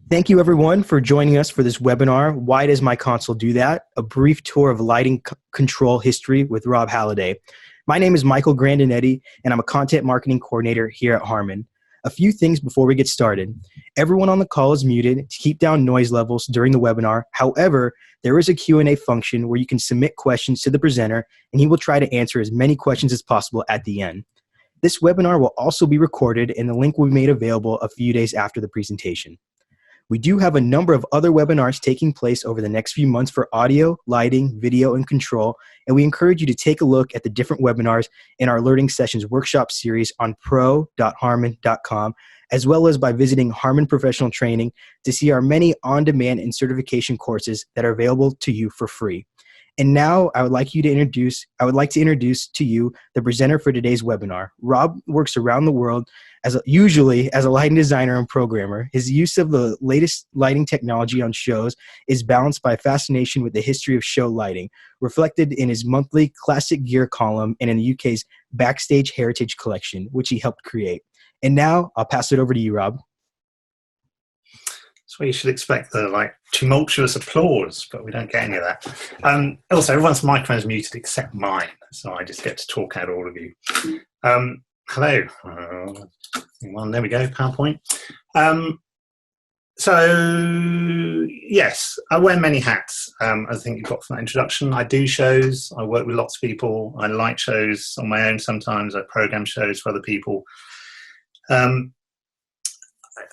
Thank you everyone for joining us for this webinar, Why Does My Console Do That? A brief tour of lighting control history with Rob Halliday. My name is Michael Grandinetti, and I'm a content marketing coordinator here at Harman. A few things before we get started. Everyone on the call is muted to keep down noise levels during the webinar. However, there is a Q&A function where you can submit questions to the presenter, and he will try to answer as many questions as possible at the end. This webinar will also be recorded, and the link will be made available a few days after the presentation. We do have a number of other webinars taking place over the next few months for audio, lighting, video, and control, and we encourage you to take a look at the different webinars in our Learning Sessions workshop series on pro.harman.com, as well as by visiting Harman Professional Training to see our many on-demand and certification courses that are available to you for free. And now I would like to introduce to you the presenter for today's webinar. Rob works around the world usually as a lighting designer and programmer. His use of the latest lighting technology on shows is balanced by fascination with the history of show lighting, reflected in his monthly Classic Gear column and in the UK's Backstage Heritage Collection, which he helped create. And now I'll pass it over to you, Rob. That's where you should expect the tumultuous applause, but we don't get any of that. Also, everyone's microphone is muted except mine, so I just get to talk at all of you. Hello. Well, there we go, PowerPoint. So, yes, I wear many hats, I think you got from that introduction. I do shows, I work with lots of people, I light shows on my own sometimes, I program shows for other people.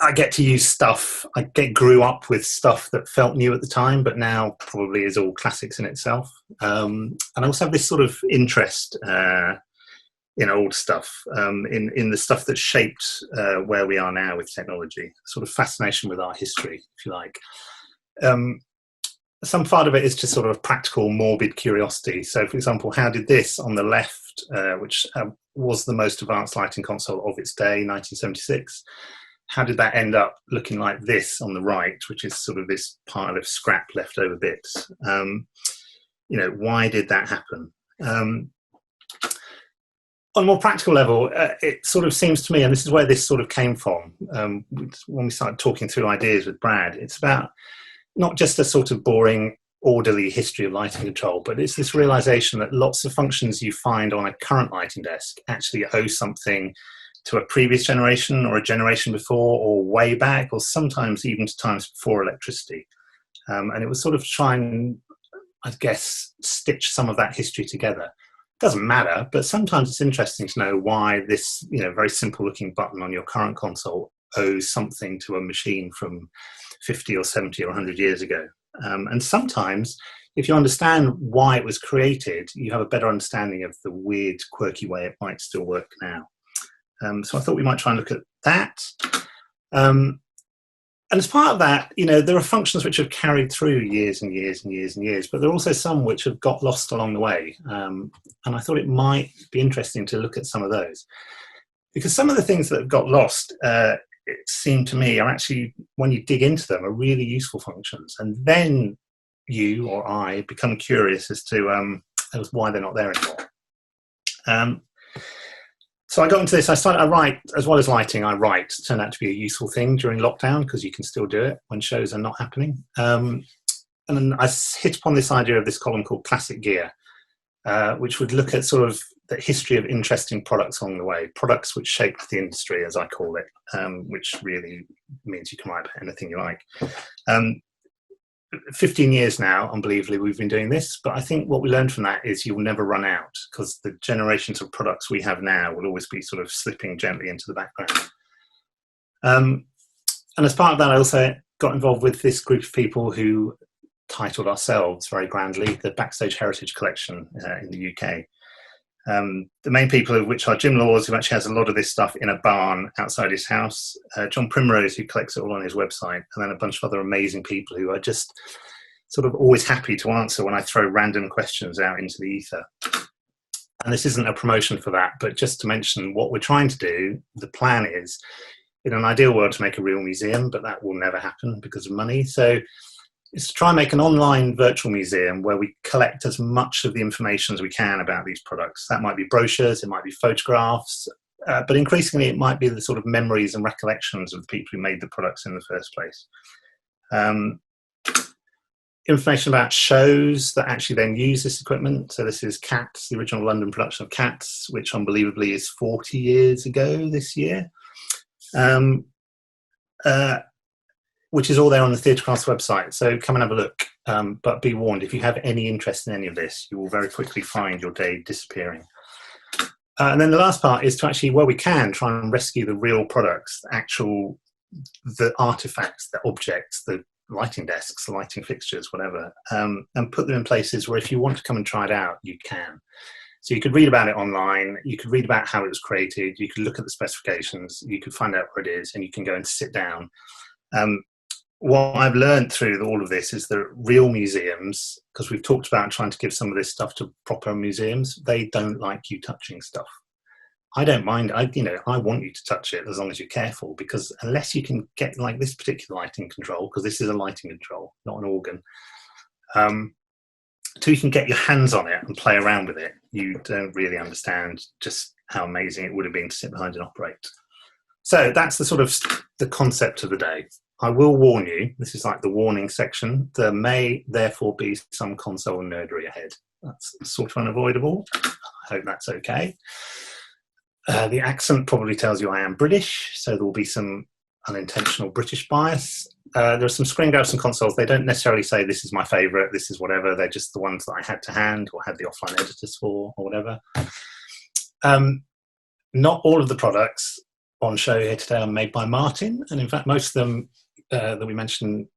I get to use stuff, grew up with stuff that felt new at the time, but now probably is all classics in itself. And I also have this sort of interest in old stuff, in the stuff that shaped where we are now with technology, sort of fascination with our history, if you like. Some part of it is just sort of practical, morbid curiosity. So, for example, how did this on the left, which was the most advanced lighting console of its day, 1976, how did that end up looking like this on the right, which is sort of this pile of scrap leftover bits? Why did that happen? On a more practical level, it sort of seems to me, and this is where this sort of came from, when we started talking through ideas with Brad, it's about not just a sort of boring, orderly history of lighting control, but it's this realization that lots of functions you find on a current lighting desk actually owe something to a previous generation or a generation before or way back, or sometimes even to times before electricity. And it was sort of trying, I guess, stitch some of that history together. Doesn't matter, but sometimes it's interesting to know why this, very simple looking button on your current console owes something to a machine from 50 or 70 or 100 years ago. And sometimes, if you understand why it was created, you have a better understanding of the weird, quirky way it might still work now. So I thought we might try and look at that. And as part of that, there are functions which have carried through years and years and years and years, but there are also some which have got lost along the way. And I thought it might be interesting to look at some of those. Because some of the things that have got lost, it seemed to me, are actually, when you dig into them, are really useful functions. And then you or I become curious as to why they're not there anymore. So I got into this, I write, as well as lighting, I write. It turned out to be a useful thing during lockdown because you can still do it when shows are not happening. And then I hit upon this idea of this column called Classic Gear, which would look at sort of the history of interesting products along the way, products which shaped the industry, as I call it, which really means you can write about anything you like. 15 years now, unbelievably, we've been doing this, but I think what we learned from that is you'll never run out because the generations of products we have now will always be sort of slipping gently into the background. And as part of that, I also got involved with this group of people who titled ourselves very grandly the Backstage Heritage Collection in the UK. The main people of which are Jim Laws, who actually has a lot of this stuff in a barn outside his house, John Primrose, who collects it all on his website, and then a bunch of other amazing people who are just sort of always happy to answer when I throw random questions out into the ether. And this isn't a promotion for that, but just to mention what we're trying to do, the plan is, in an ideal world, to make a real museum, but that will never happen because of money. So is to try and make an online virtual museum where we collect as much of the information as we can about these products. That might be brochures, it might be photographs, but increasingly it might be the sort of memories and recollections of the people who made the products in the first place. Um, Information about shows that actually then use this equipment. So this is Cats, the original London production of Cats, which unbelievably is 40 years ago this year. Which is all there on the Theatrecraft website. So come and have a look. But be warned, if you have any interest in any of this, you will very quickly find your day disappearing. And then the last part is to actually, where we can, try and rescue the real products, the artifacts, the objects, the lighting desks, lighting fixtures, whatever, and put them in places where if you want to come and try it out, you can. So you could read about it online, you could read about how it was created, you could look at the specifications, you could find out where it is, and you can go and sit down. What I've learned through all of this is that real museums, because we've talked about trying to give some of this stuff to proper museums, they don't like you touching stuff. I don't mind. I want you to touch it as long as you're careful, because unless you can get like this particular lighting control, because this is a lighting control, not an organ, till you can get your hands on it and play around with it, you don't really understand just how amazing it would have been to sit behind and operate. So that's the sort of the concept of the day. I will warn you, this is like the warning section, there may therefore be some console nerdery ahead. That's sort of unavoidable. I hope that's okay. The accent probably tells you I am British, so there will be some unintentional British bias. There are some screen grabs and consoles. They don't necessarily say this is my favourite, this is whatever. They're just the ones that I had to hand or had the offline editors for or whatever. Not all of the products on show here today are made by Martin, and in fact most of them that we mentioned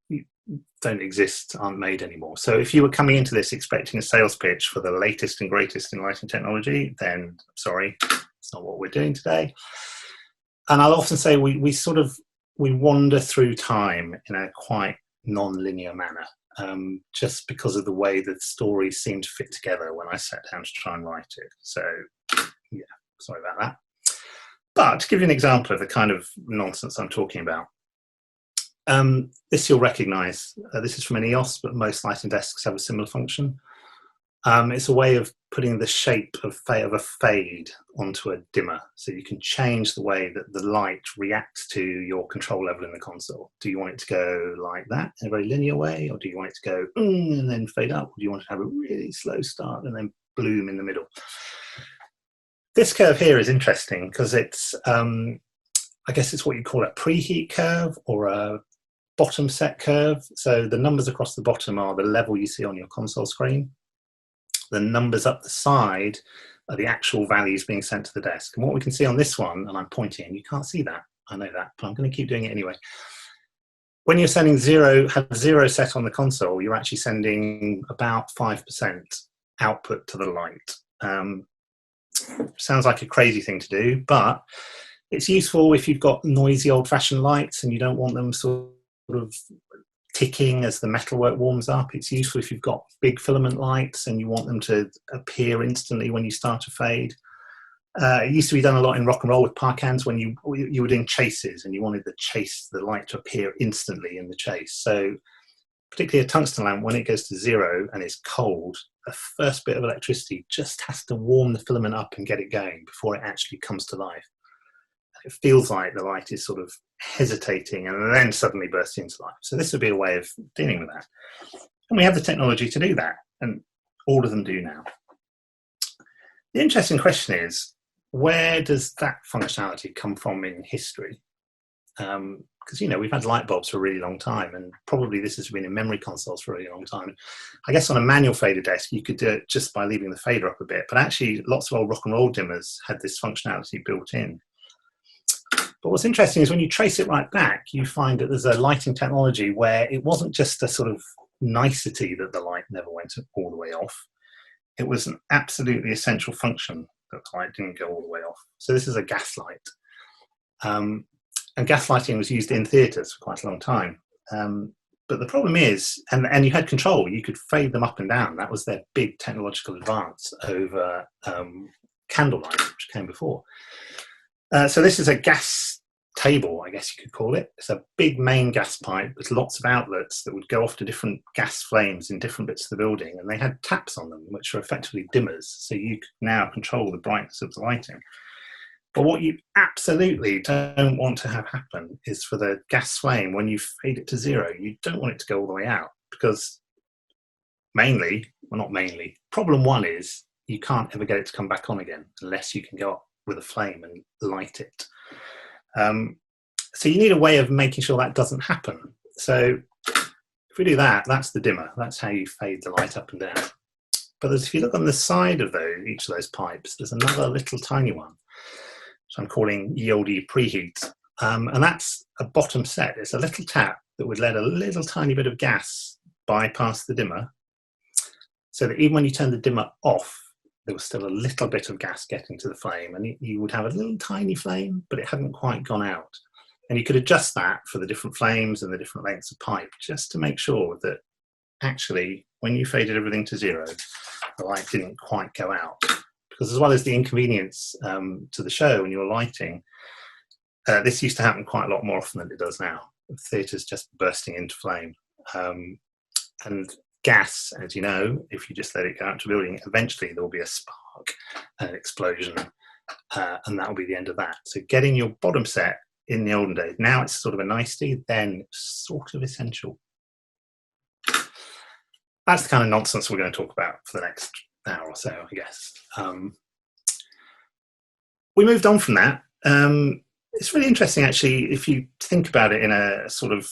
don't exist, aren't made anymore. So if you were coming into this expecting a sales pitch for the latest and greatest in lighting technology, then sorry, it's not what we're doing today. And I'll often say we wander through time in a quite non-linear manner, just because of the way that stories seem to fit together when I sat down to try and write it. So yeah, sorry about that. But to give you an example of the kind of nonsense I'm talking about, this you'll recognise. This is from an EOS, but most lighting desks have a similar function. It's a way of putting the shape of a fade onto a dimmer, so you can change the way that the light reacts to your control level in the console. Do you want it to go like that in a very linear way, or do you want it to go and then fade up, or do you want it to have a really slow start and then bloom in the middle? This curve here is interesting because it's, I guess it's what you call a preheat curve or a bottom set curve. So the numbers across the bottom are the level you see on your console screen. The numbers up the side are the actual values being sent to the desk. And what we can see on this one, and I'm pointing, you can't see that, I know that, but I'm going to keep doing it anyway. When you're sending have zero set on the console, you're actually sending about 5% output to the light. Sounds like a crazy thing to do, but it's useful if you've got noisy old-fashioned lights and you don't want them sort of ticking as the metalwork warms up. It's useful if you've got big filament lights and you want them to appear instantly when you start to fade. It used to be done a lot in rock and roll with park hands when you were doing chases and you wanted the light to appear instantly in the chase. So particularly a tungsten lamp, when it goes to zero and it's cold, the first bit of electricity just has to warm the filament up and get it going before it actually comes to life. It feels like the light is sort of hesitating and then suddenly bursts into life. So this would be a way of dealing with that. And we have the technology to do that, and all of them do now. The interesting question is, where does that functionality come from in history? Because, we've had light bulbs for a really long time, and probably this has been in memory consoles for a really long time. I guess on a manual fader desk, you could do it just by leaving the fader up a bit, but actually lots of old rock and roll dimmers had this functionality built in. But what's interesting is when you trace it right back, you find that there's a lighting technology where it wasn't just a sort of nicety that the light never went all the way off. It was an absolutely essential function that the light didn't go all the way off. So this is a gas light. And gas lighting was used in theatres for quite a long time. But the problem is, and you had control, you could fade them up and down. That was their big technological advance over candlelight, which came before. So this is a gas table, I guess you could call it. It's a big main gas pipe with lots of outlets that would go off to different gas flames in different bits of the building, and they had taps on them, which are effectively dimmers, so you could now control the brightness of the lighting. But what you absolutely don't want to have happen is for the gas flame, when you fade it to 0, you don't want it to go all the way out, because problem 1 is you can't ever get it to come back on again unless you can go up with a flame and light it. So you need a way of making sure that doesn't happen. So if we do that, that's the dimmer. That's how you fade the light up and down. But if you look on the side of each of those pipes, there's another little tiny one, which I'm calling ELD preheat. And that's a bottom set. It's a little tap that would let a little tiny bit of gas bypass the dimmer, so that even when you turn the dimmer off, there was still a little bit of gas getting to the flame, and you would have a little tiny flame, but it hadn't quite gone out. And you could adjust that for the different flames and the different lengths of pipe, just to make sure that actually, when you faded everything to 0, the light didn't quite go out. Because as well as the inconvenience to the show when you're lighting, this used to happen quite a lot more often than it does now. The theatre's just bursting into flame. And gas, as you know, if you just let it go out to a building, eventually there will be a spark and an explosion, and that will be the end of that. So getting your bottom set in the olden days, now it's sort of a nicety, then sort of essential. That's the kind of nonsense we're going to talk about for the next hour or so, I guess. We moved on from that. It's really interesting, actually, if you think about it in a sort of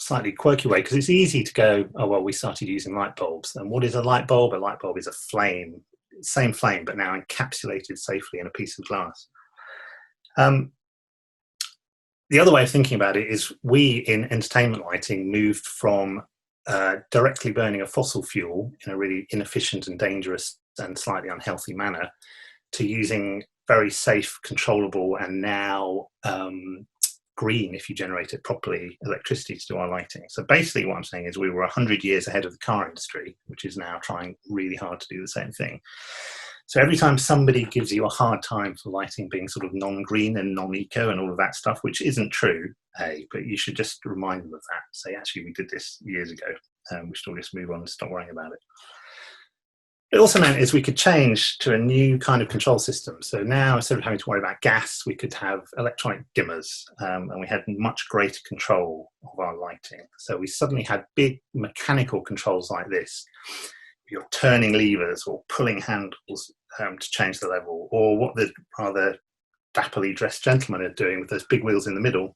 slightly quirky way, because it's easy to go, oh, well, we started using light bulbs. And what is a light bulb? A light bulb is a flame, same flame, but now encapsulated safely in a piece of glass. The other way of thinking about it is we, in entertainment lighting, moved from directly burning a fossil fuel in a really inefficient and dangerous and slightly unhealthy manner to using very safe, controllable, and now green, if you generate it properly, electricity to do our lighting. So basically what I'm saying is we were 100 years ahead of the car industry, which is now trying really hard to do the same thing. So every time somebody gives you a hard time for lighting being sort of non-green and non-eco and all of that stuff, which isn't true, but you should just remind them of that. Say, actually, we did this years ago. We should all just move on and stop worrying about it. It also meant is we could change to a new kind of control system. So now, instead of having to worry about gas, we could have electronic dimmers, and we had much greater control of our lighting. So we suddenly had big mechanical controls like this. You're turning levers or pulling handles to change the level, or what the rather dapperly dressed gentlemen are doing with those big wheels in the middle.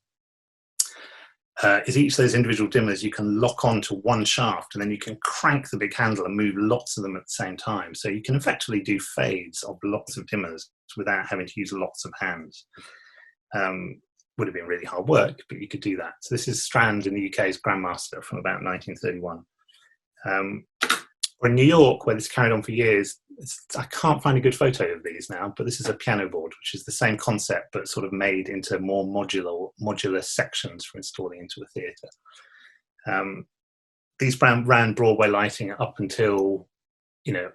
Is each of those individual dimmers you can lock onto one shaft, and then you can crank the big handle and move lots of them at the same time. So you can effectively do fades of lots of dimmers without having to use lots of hands. Would have been really hard work, but you could do that. So this is Strand in the UK's Grandmaster from about 1931. Or in New York, where this carried on for years, I can't find a good photo of these now, but this is a piano board, which is the same concept, but sort of made into more modular sections for installing into a theatre. These ran Broadway lighting up until,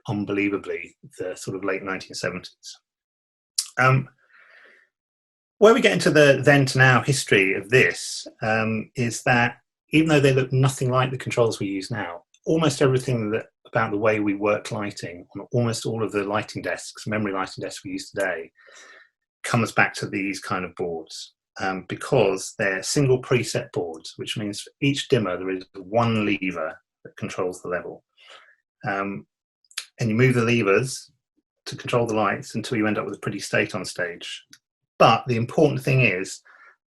unbelievably, the sort of late 1970s. Where we get into the then to now history of this is that even though they look nothing like the controls we use now, almost everything about the way we work lighting on almost all of the lighting desks, memory lighting desks we use today, comes back to these kind of boards, because they're single preset boards, which means for each dimmer there is one lever that controls the level. And you move the levers to control the lights until you end up with a pretty state on stage. But the important thing is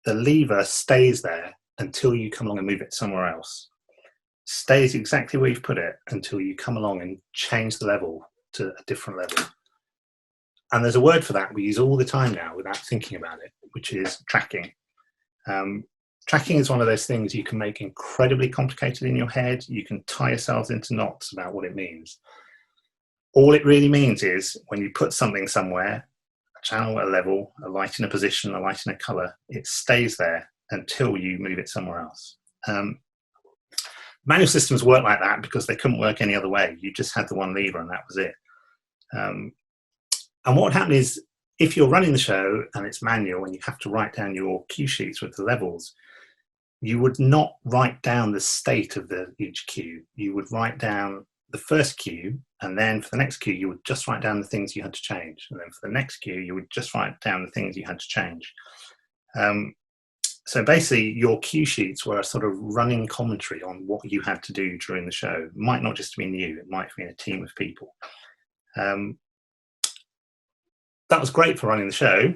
the lever stays there until you come along and move it somewhere else. Stays exactly where you've put it until you come along and change the level to a different level. And there's a word for that we use all the time now without thinking about it, which is tracking. Tracking is one of those things you can make incredibly complicated in your head. You can tie yourselves into knots about what it means. All it really means is when you put something somewhere, a channel, a level, a light in a position, a light in a color, it stays there until you move it somewhere else. Manual systems work like that because they couldn't work any other way. You just had the one lever and that was it. And what would happen is if you're running the show and it's manual and you have to write down your cue sheets with the levels, you would not write down the state of each cue. You would write down the first cue, and then for the next cue, you would just write down the things you had to change. And then for the next cue, you would just write down the things you had to change. So basically, your cue sheets were a sort of running commentary on what you had to do during the show. It might not just be you, it might be a team of people. That was great for running the show.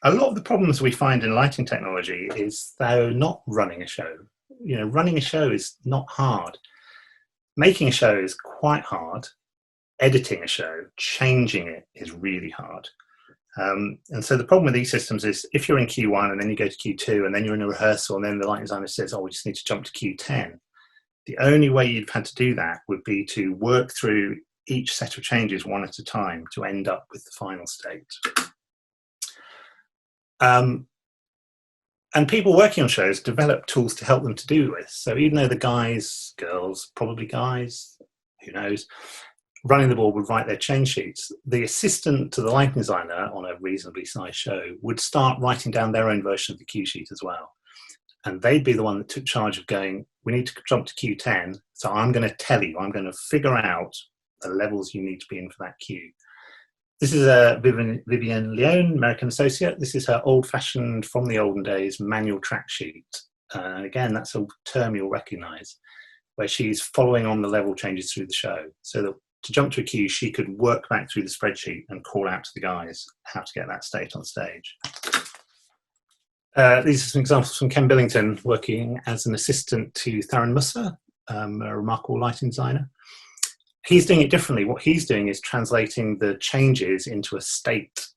A lot of the problems we find in lighting technology is, though, not running a show. Running a show is not hard. Making a show is quite hard. Editing a show, changing it, is really hard. And so the problem with these systems is, if you're in Q1 and then you go to Q2 and then you're in a rehearsal and then the lighting designer says, oh, we just need to jump to Q10, the only way you've had to do that would be to work through each set of changes one at a time to end up with the final state. And people working on shows develop tools to help them to do this. So even though the guys, girls, probably guys, who knows, running the board would write their change sheets, the assistant to the lighting designer on a reasonably sized show would start writing down their own version of the cue sheet as well. And they'd be the one that took charge of going, we need to jump to Q10, so I'm going to tell you, I'm going to figure out the levels you need to be in for that cue. This is Vivian Leone, American associate. This is her old-fashioned, from the olden days, manual track sheet. And again, that's a term you'll recognise, where she's following on the level changes through the show. So that to jump to a cue, she could work back through the spreadsheet and call out to the guys how to get that state on stage. These are some examples from Ken Billington, working as an assistant to Tharon Musser, a remarkable lighting designer. He's doing it differently. What he's doing is translating the changes into a state,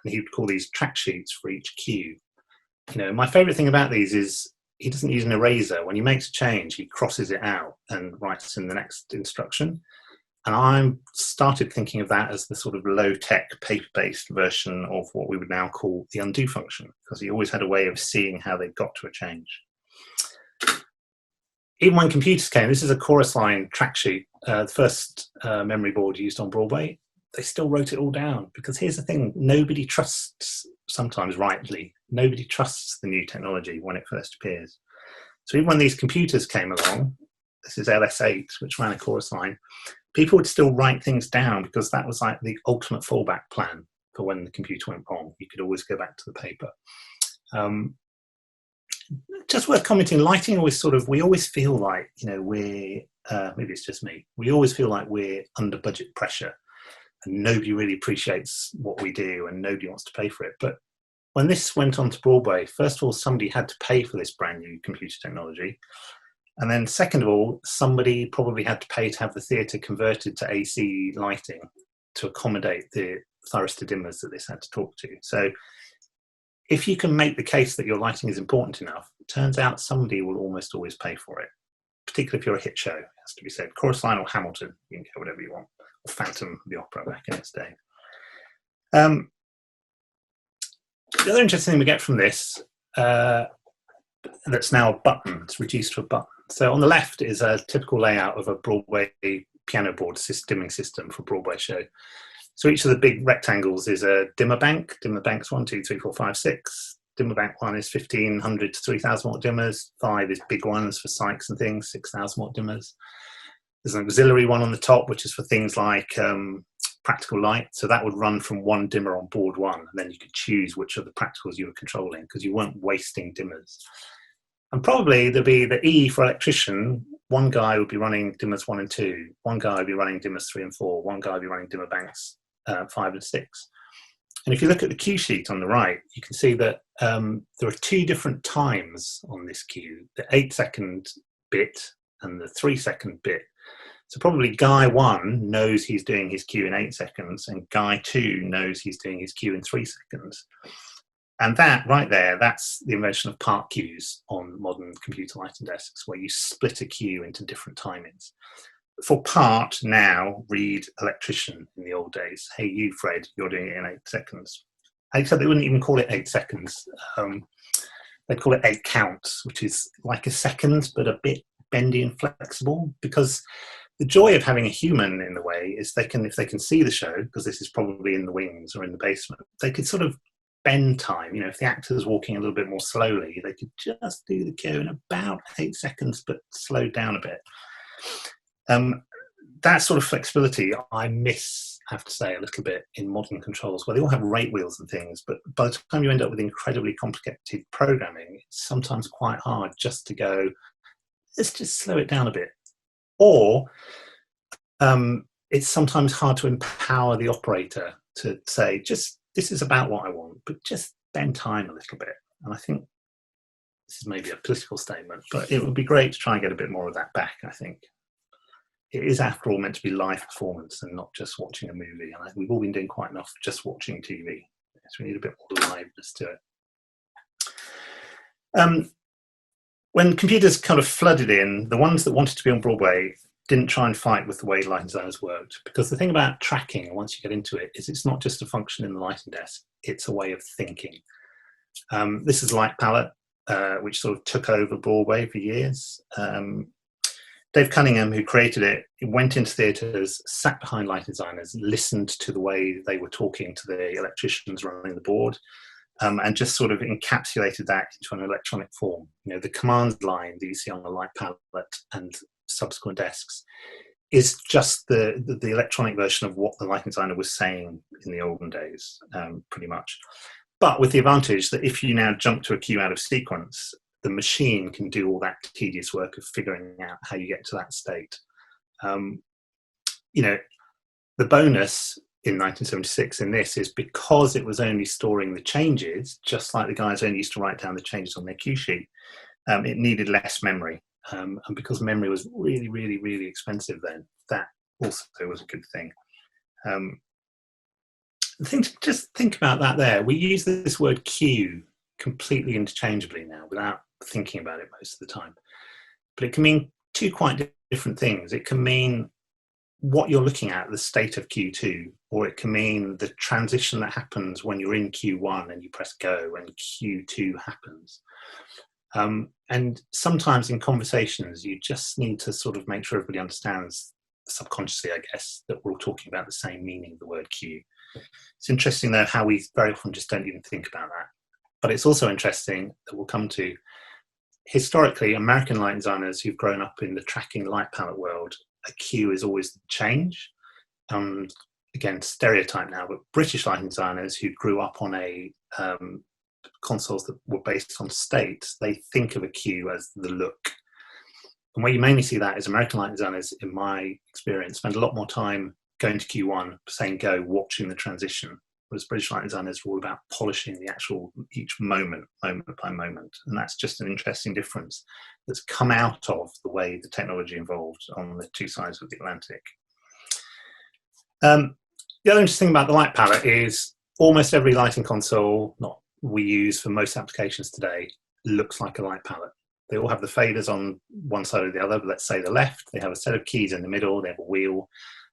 and he would call these track sheets for each cue. My favourite thing about these is he doesn't use an eraser. When he makes a change, he crosses it out and writes in the next instruction. And I started thinking of that as the sort of low-tech, paper-based version of what we would now call the undo function, because he always had a way of seeing how they got to a change. Even when computers came, this is a chorus line track sheet, the first memory board used on Broadway, they still wrote it all down, because here's the thing, nobody trusts, sometimes rightly, nobody trusts the new technology when it first appears. So even when these computers came along, this is LS8, which ran a chorus line, people would still write things down, because that was like the ultimate fallback plan for when the computer went wrong. You could always go back to the paper. Just worth commenting, lighting always we always feel like, we're, maybe it's just me, we always feel like we're under budget pressure and nobody really appreciates what we do and nobody wants to pay for it. But when this went on to Broadway, first of all, somebody had to pay for this brand new computer technology. And then second of all, somebody probably had to pay to have the theatre converted to AC lighting to accommodate the thyristor dimmers that this had to talk to. So if you can make the case that your lighting is important enough, it turns out somebody will almost always pay for it, particularly if you're a hit show, it has to be said. Chorus Line or Hamilton, you can get whatever you want, or Phantom of the Opera back in its day. The other interesting thing we get from this, that's now a button, it's reduced to a button. So on the left is a typical layout of a Broadway piano board dimming system for a Broadway show. So each of the big rectangles is a dimmer bank. Dimmer banks 1, 2, 3, 4, 5, 6. Dimmer bank 1 is 1500 to 3000 watt dimmers. 5 is big ones for Sykes and things, 6000 watt dimmers. There's an auxiliary one on the top, which is for things like practical light. So that would run from one dimmer on board 1, and then you could choose which of the practicals you were controlling, because you weren't wasting dimmers. And probably there'd be the E for electrician. One guy would be running dimmers 1 and 2. One guy would be running dimmers 3 and 4. One guy would be running dimmer banks 5 and 6. And if you look at the cue sheet on the right, you can see that there are 2 different times on this cue, the 8-second bit and the 3-second bit. So probably guy 1 knows he's doing his cue in 8 seconds, and guy 2 knows he's doing his cue in 3 seconds. And that right there, that's the invention of part cues on modern computer lighting desks, where you split a cue into different timings. For part now, read electrician in the old days. Hey, you, Fred, you're doing it in 8 seconds. Except they wouldn't even call it 8 seconds. They'd call it 8 counts, which is like a second, but a bit bendy and flexible. Because the joy of having a human in the way is if they can see the show, because this is probably in the wings or in the basement, they could sort of bend time. If the actor's walking a little bit more slowly, they could just do the cue in about 8 seconds, but slowed down a bit. that sort of flexibility I miss, I have to say, a little bit in modern controls, where they all have rate wheels and things, but by the time you end up with incredibly complicated programming, it's sometimes quite hard just to go, let's just slow it down a bit. Or it's sometimes hard to empower the operator to say, just this is about what I want, but just bend time a little bit. And I think this is maybe a political statement, but it would be great to try and get a bit more of that back, I think. It is, after all, meant to be live performance and not just watching a movie. And we've all been doing quite enough just watching TV. So we need a bit more liveness to it. When computers kind of flooded in, the ones that wanted to be on Broadway didn't try and fight with the way lighting designers worked. Because the thing about tracking, once you get into it, is it's not just a function in the lighting desk, it's a way of thinking. This is Light Palette, which sort of took over Broadway for years. Dave Cunningham, who created it, went into theatres, sat behind light designers, listened to the way they were talking to the electricians running the board, and just sort of encapsulated that into an electronic form. You know, the command line that you see on the Light Palette and subsequent desks is just the electronic version of what the lighting designer was saying in the olden days, pretty much. But with the advantage that if you now jump to a cue out of sequence, the machine can do all that tedious work of figuring out how you get to that state. You know, the bonus in 1976 in this is because it was only storing the changes, just like the guys only used to write down the changes on their cue sheet, it needed less memory. And because memory was really, really, really expensive then, that also was a good thing. Just think about that there. We use this word cue completely interchangeably now without thinking about it most of the time. But it can mean two quite different things. It can mean what you're looking at, the state of Q2, or it can mean the transition that happens when you're in Q1 and you press go and Q2 happens. And sometimes in conversations, you just need to sort of make sure everybody understands subconsciously, I guess, that we're all talking about the same meaning of the word cue. It's interesting, though, how we very often just don't even think about that. But it's also interesting that we'll come to, historically, American light designers who've grown up in the tracking light palette world, a cue is always the change. Again, stereotype now, but British lighting designers who grew up on a consoles that were based on state, they think of a cue as the look. And where you mainly see that is American light designers, in my experience, spend a lot more time going to Q1, saying go, watching the transition. Whereas British light designers are all about polishing the actual each moment by moment. And that's just an interesting difference that's come out of the way the technology evolved on the two sides of the Atlantic. The other interesting thing about the light palette is almost every lighting console we use for most applications today looks like a light palette. They all have the faders on one side or the other, but let's say the left, they have a set of keys in the middle, they have a wheel,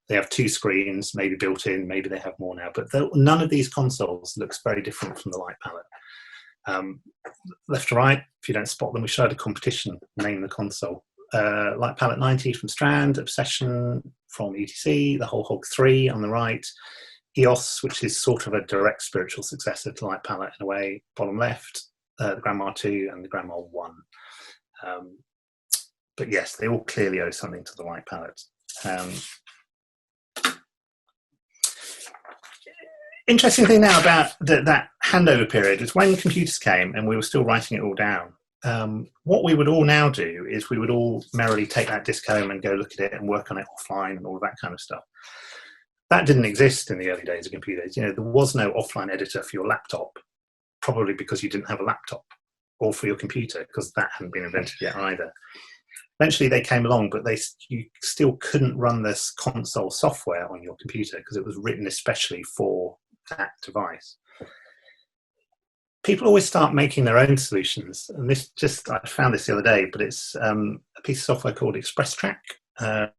they have two screens, maybe built in, maybe they have more now, but none of these consoles looks very different from the light palette. Left to right, if you don't spot them, we showed a competition, name the console. Light Palette 90 from Strand, Obsession from ETC, the Whole Hog 3 on the right, EOS, which is sort of a direct spiritual successor to Light Palette in a way, bottom left, the Grandma 2 and the Grandma 1. But yes, they all clearly owe something to the Light Palette. Interesting thing now about that handover period is when computers came and we were still writing it all down. What we would all now do is we would all merrily take that disk home and go look at it and work on it offline and all of that kind of stuff. That didn't exist in the early days of computers. You know, there was no offline editor for your laptop, probably because you didn't have a laptop, or for your computer, because that hadn't been invented yet either. Eventually they came along, but you still couldn't run this console software on your computer because it was written especially for that device. People always start making their own solutions, and I found this the other day, but it's a piece of software called ExpressTrack,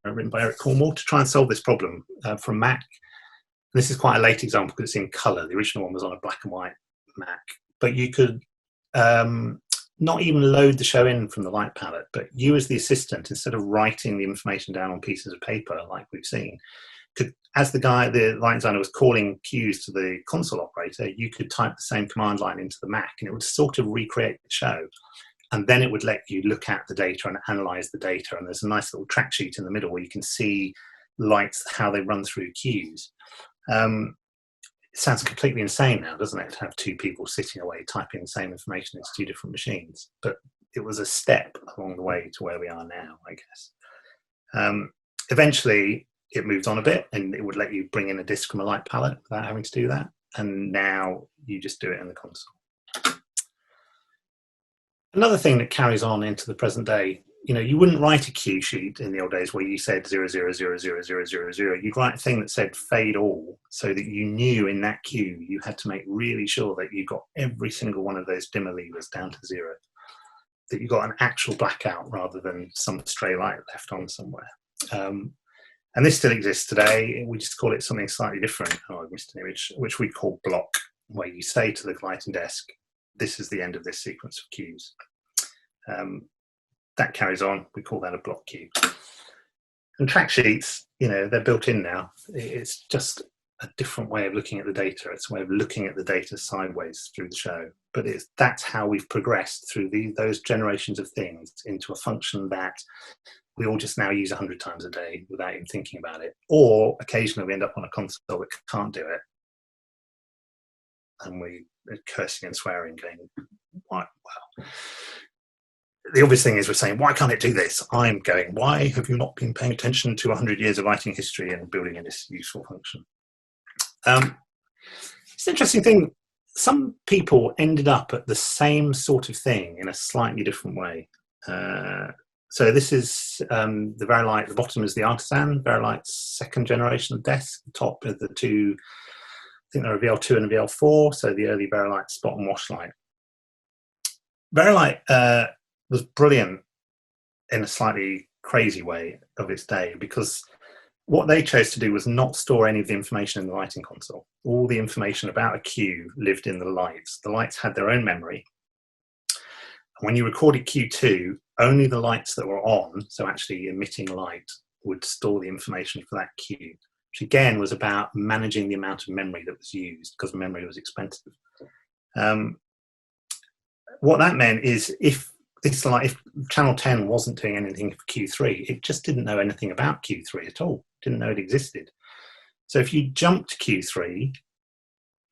written by Eric Cornwall, to try and solve this problem from Mac. This is quite a late example because it's in color. The original one was on a black and white Mac, but you could not even load the show in from the light palette, but you as the assistant, instead of writing the information down on pieces of paper like we've seen, could, as the light designer was calling cues to the console operator, you could type the same command line into the Mac and it would sort of recreate the show. And then it would let you look at the data and analyze the data. And there's a nice little track sheet in the middle where you can see lights, how they run through queues. It sounds completely insane now, doesn't it, to have two people sitting away typing the same information into two different machines? But it was a step along the way to where we are now, I guess. Eventually, it moved on a bit, and it would let you bring in a disk from a light palette without having to do that. And now you just do it in the console. Another thing that carries on into the present day, you wouldn't write a queue sheet in the old days where you said 0, 0, 0, 0, 0, 0, 0. You'd write a thing that said fade all, so that you knew in that queue you had to make really sure that you got every single one of those dimmer levers down to 0, that you got an actual blackout rather than some stray light left on somewhere. And this still exists today. We just call it something slightly different. Oh, I missed an image, which we call block, where you say to the lighting desk, this is the end of this sequence of queues. That carries on. We call that a block queue. And track sheets, they're built in now. It's just a different way of looking at the data. It's a way of looking at the data sideways through the show. But that's how we've progressed through those generations of things into a function that we all just now use 100 times a day without even thinking about it. Or occasionally we end up on a console that can't do it. And we are cursing and swearing, going, why? Well, the obvious thing is we're saying, why can't it do this? I'm going, why have you not been paying attention to 100 years of lighting history and building in this useful function? It's an interesting thing. Some people ended up at the same sort of thing in a slightly different way. So this is the Vari-Light. The bottom is the Artisan, Vari-Light's second generation of desk. The top are the two, I think they're a VL2 and a VL4, so the early Vari-Light spot and wash light. Vari-Light was brilliant in a slightly crazy way of its day, because what they chose to do was not store any of the information in the lighting console. All the information about a queue lived in the lights. The lights had their own memory. And when you recorded Q2, only the lights that were on, so actually emitting light, would store the information for that queue, which again was about managing the amount of memory that was used, because memory was expensive. What that meant is if Channel 10 wasn't doing anything for Q3, it just didn't know anything about Q3 at all, didn't know it existed. So if you jump to Q3,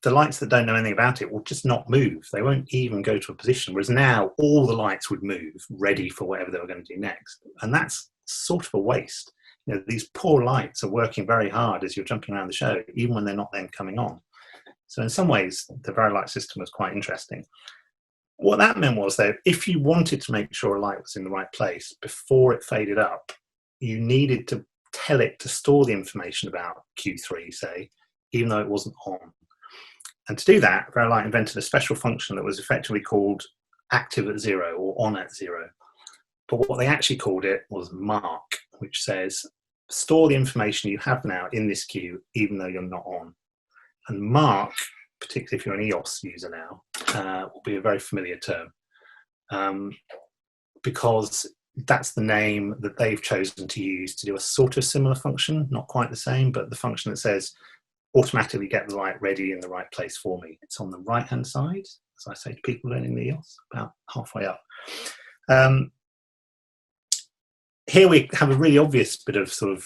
the lights that don't know anything about it will just not move. They won't even go to a position, whereas now all the lights would move, ready for whatever they were going to do next. And that's sort of a waste. These poor lights are working very hard as you're jumping around the show, even when they're not then coming on. So in some ways, the Vari-Light system was quite interesting. What that meant was, though, if you wanted to make sure a light was in the right place before it faded up, you needed to tell it to store the information about Q3, say, even though it wasn't on. And to do that, Vari-Light invented a special function that was effectively called active at 0 or on at 0. But what they actually called it was mark, which says, store the information you have now in this queue, even though you're not on. And mark, particularly if you're an EOS user now, will be a very familiar term, because that's the name that they've chosen to use to do a sort of similar function, not quite the same, but the function that says, automatically get the light ready in the right place for me. It's on the right-hand side, as I say to people learning the EOS, about halfway up. Here we have a really obvious bit of sort of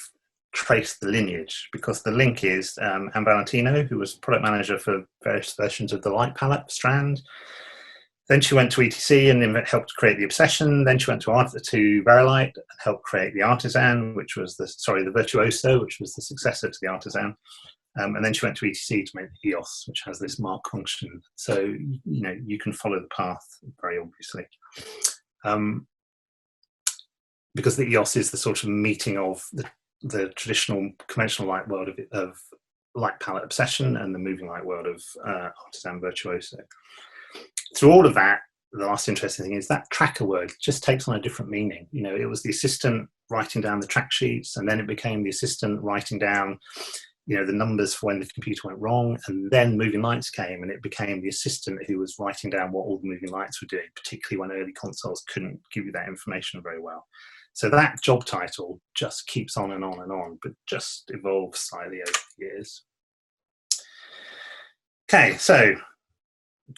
trace the lineage, because the link is Anne Valentino, who was product manager for various versions of the light palette, Strand. Then she went to ETC and helped create the Obsession. Then she went to Vari-Light and helped create the Artisan, which was the Virtuoso, which was the successor to the Artisan. And then she went to ETC to make the EOS, which has this mark function. So, you can follow the path very obviously. Because the EOS is the sort of meeting of the traditional conventional light world of light palette Obsession and the moving light world of Artisan Virtuoso. Through all of that, the last interesting thing is that tracker word just takes on a different meaning. It was the assistant writing down the track sheets, and then it became the assistant writing down the numbers for when the computer went wrong, and then moving lights came, and it became the assistant who was writing down what all the moving lights were doing, particularly when early consoles couldn't give you that information very well. So that job title just keeps on and on and on, but just evolves slightly over the years. Okay, so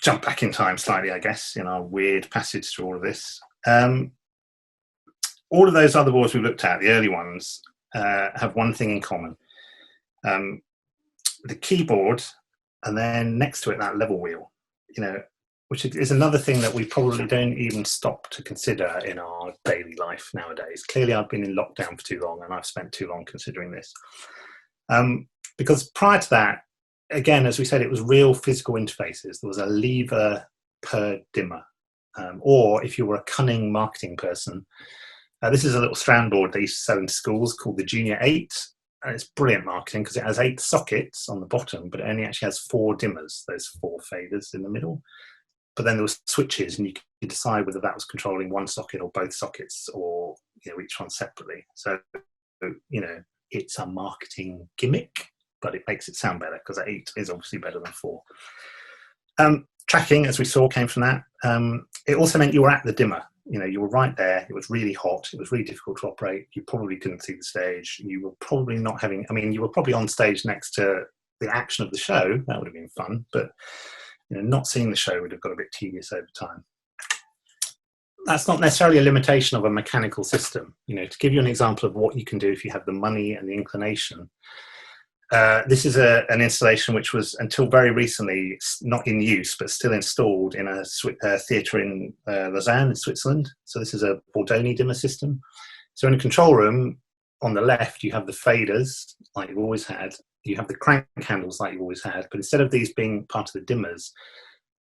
jump back in time slightly, I guess, in our weird passage through all of this. All of those other boards we've looked at, the early ones, have one thing in common. The keyboard, and then next to it, that level wheel, which is another thing that we probably don't even stop to consider in our daily life nowadays. Clearly, I've been in lockdown for too long, and I've spent too long considering this. Because prior to that, again, as we said, it was real physical interfaces. There was a lever per dimmer. Or if you were a cunning marketing person, this is a little strand board they used to sell in schools called the Junior 8. And it's brilliant marketing because it has 8 sockets on the bottom, but it only actually has 4 dimmers, those 4 faders in the middle. But then there was switches, and you could decide whether that was controlling one socket or both sockets, or each one separately. So it's a marketing gimmick, but it makes it sound better because 8 is obviously better than 4. Tracking, as we saw, came from that. It also meant you were at the dimmer. You were right there. It was really hot. It was really difficult to operate. You probably couldn't see the stage. You were probably you were probably on stage next to the action of the show. That would have been fun, but not seeing the show would have got a bit tedious over time. That's not necessarily a limitation of a mechanical system. To give you an example of what you can do if you have the money and the inclination. This is an installation which was, until very recently, not in use, but still installed in a theatre in Lausanne, in Switzerland. So this is a Bordoni dimmer system. So in a control room, on the left, you have the faders, like you've always had. You have the crank handles, like you've always had. But instead of these being part of the dimmers,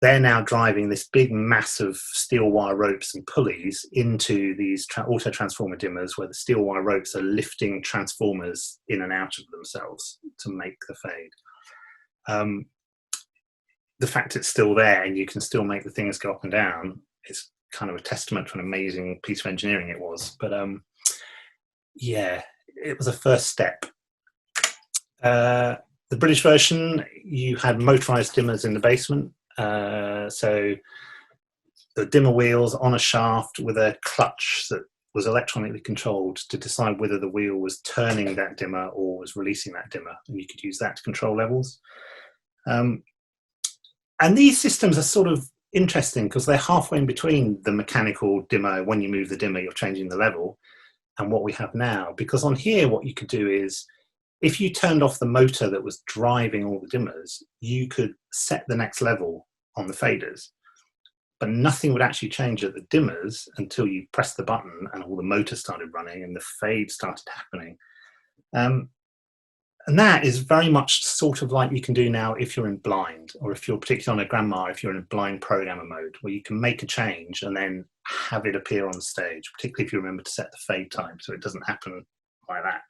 they're now driving this big mass of steel wire ropes and pulleys into these auto transformer dimmers, where the steel wire ropes are lifting transformers in and out of themselves to make the fade. The fact it's still there and you can still make the things go up and down is kind of a testament to an amazing piece of engineering it was. But it was a first step. The British version, you had motorized dimmers in the basement. So the dimmer wheels on a shaft with a clutch that was electronically controlled to decide whether the wheel was turning that dimmer or was releasing that dimmer, and you could use that to control levels. And these systems are sort of interesting because they're halfway in between the mechanical dimmer. When you move the dimmer, you're changing the level, and what we have now. Because on here, what you could do is, if you turned off the motor that was driving all the dimmers, you could set the next level on the faders, but nothing would actually change at the dimmers until you pressed the button and all the motors started running and the fade started happening. And that is very much sort of like you can do now if you're in blind, or if you're particularly on a grandma, if you're in blind programmer mode, where you can make a change and then have it appear on stage, particularly if you remember to set the fade time so it doesn't happen like that.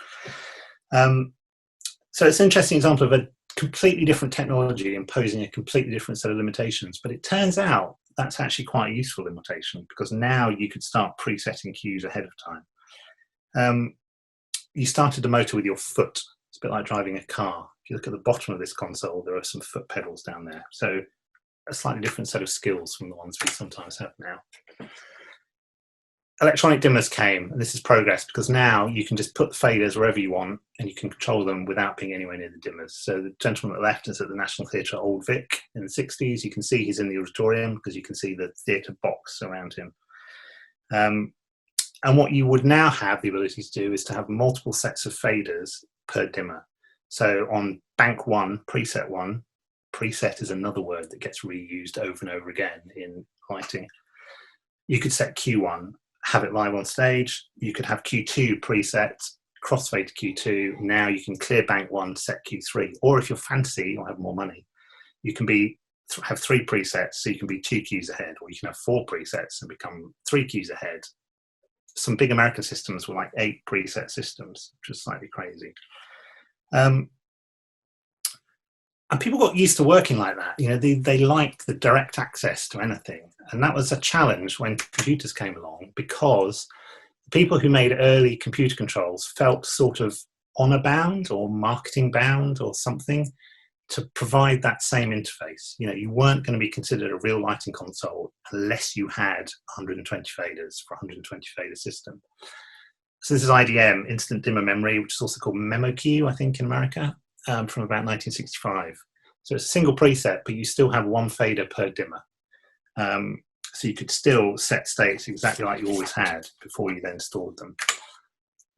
So it's an interesting example of a completely different technology imposing a completely different set of limitations. But it turns out that's actually quite a useful limitation, because now you could start presetting cues ahead of time. You started the motor with your foot. It's a bit like driving a car. If you look at the bottom of this console, there are some foot pedals down there. So a slightly different set of skills from the ones we sometimes have now. Electronic dimmers came, and this is progress, because now you can just put the faders wherever you want and you can control them without being anywhere near the dimmers. So the gentleman on the left is at the National Theatre Old Vic in the 60s. You can see he's in the auditorium because you can see the theatre box around him. And what you would now have the ability to do is to have multiple sets of faders per dimmer. So on bank 1, preset 1, preset is another word that gets reused over and over again in lighting. You could set Q1, have it live on stage. You could have Q2 preset, crossfade to Q2. Now you can clear bank 1, set Q3. Or if you're fancy or have more money, you can have 3 presets, so you can be 2 cues ahead, or you can have 4 presets and become 3 cues ahead. Some big American systems were like 8 preset systems, which is slightly crazy. And people got used to working like that. They like the direct access to anything. And that was a challenge when computers came along, because the people who made early computer controls felt sort of honor bound or marketing bound or something to provide that same interface. You weren't going to be considered a real lighting console unless you had 120 faders for a 120 fader system. So this is IDM, Instant Dimmer Memory, which is also called MemoQ, I think, in America, from about 1965. So it's a single preset, but you still have 1 fader per dimmer. So you could still set states exactly like you always had before you then stored them.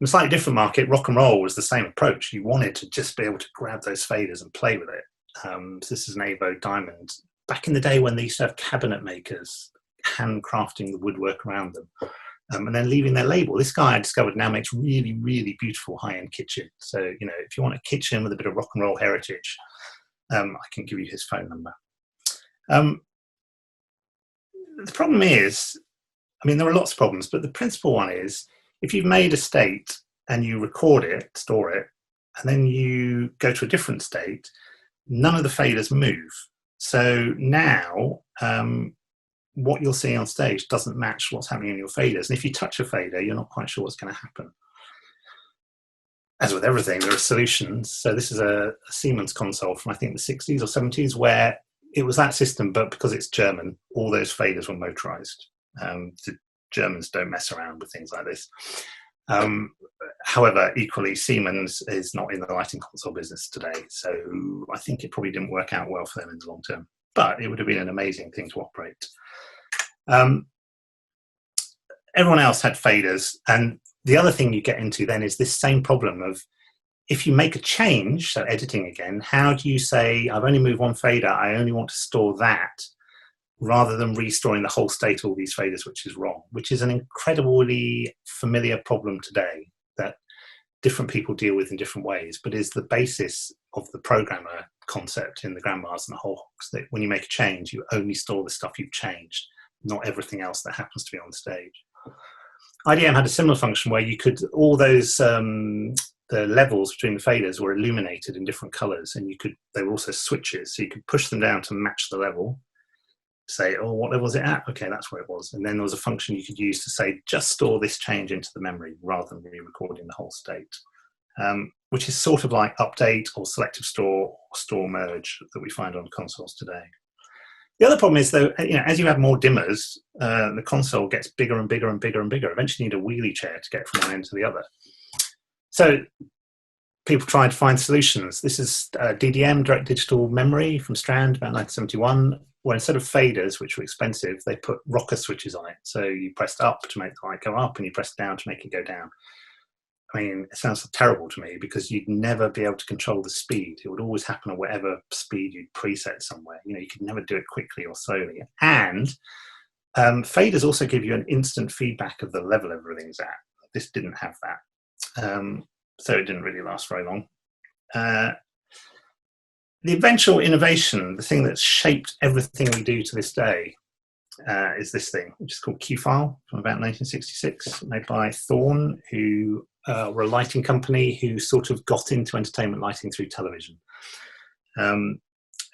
In a slightly different market, rock and roll was the same approach. You wanted to just be able to grab those faders and play with it. So this is an Avo Diamond. Back in the day when they used to have cabinet makers handcrafting the woodwork around them, and then leaving their label. This guy I discovered now makes really, really beautiful high-end kitchen. So, you know, if you want a kitchen with a bit of rock and roll heritage, I can give you his phone number. The problem is, I mean, there are lots of problems, but the principal one is, if you've made a state and you record it, store it, and then you go to a different state, none of the faders move. So now, what you'll see on stage doesn't match what's happening in your faders. And if you touch a fader, you're not quite sure what's going to happen. As with everything, there are solutions. So this is a Siemens console from, I think, the 60s or 70s, where it was that system, but because it's German, all those faders were motorized. The Germans don't mess around with things like this. However, equally, Siemens is not in the lighting console business today. So I think it probably didn't work out well for them in the long term. But it would have been an amazing thing to operate. Everyone else had faders. And the other thing you get into then is this same problem of, if you make a change, so editing again, how do you say, I've only moved one fader, I only want to store that, rather than restoring the whole state of all these faders, which is wrong, which is an incredibly familiar problem today that different people deal with in different ways, but is the basis of the programmer concept in the grandmas and the whole hawks, that when you make a change, you only store the stuff you've changed, not everything else that happens to be on the stage. IDM had a similar function where you could, all those, the levels between the faders were illuminated in different colors, and they were also switches, so you could push them down to match the level, say, oh, what level is it at? Okay, that's where it was. And then there was a function you could use to say, just store this change into the memory rather than re-recording the whole state, which is sort of like update or selective store or store merge that we find on consoles today. The other problem is, though, you know, as you have more dimmers, the console gets bigger and bigger and bigger and bigger. Eventually you need a wheelie chair to get from one end to the other. So people tried to find solutions. This is DDM, Direct Digital Memory, from Strand, about 1971, where instead of faders, which were expensive, they put rocker switches on it. So you pressed up to make the light go up, and you pressed down to make it go down. I mean, it sounds terrible to me, because you'd never be able to control the speed. It would always happen at whatever speed you'd preset somewhere. You know, you could never do it quickly or slowly. And faders also give you an instant feedback of the level everything's at. This didn't have that. So it didn't really last very long. The eventual innovation, the thing that's shaped everything we do to this day, is this thing, which is called Q-File, from about 1966, made by Thorn, who were a lighting company who sort of got into entertainment lighting through television. And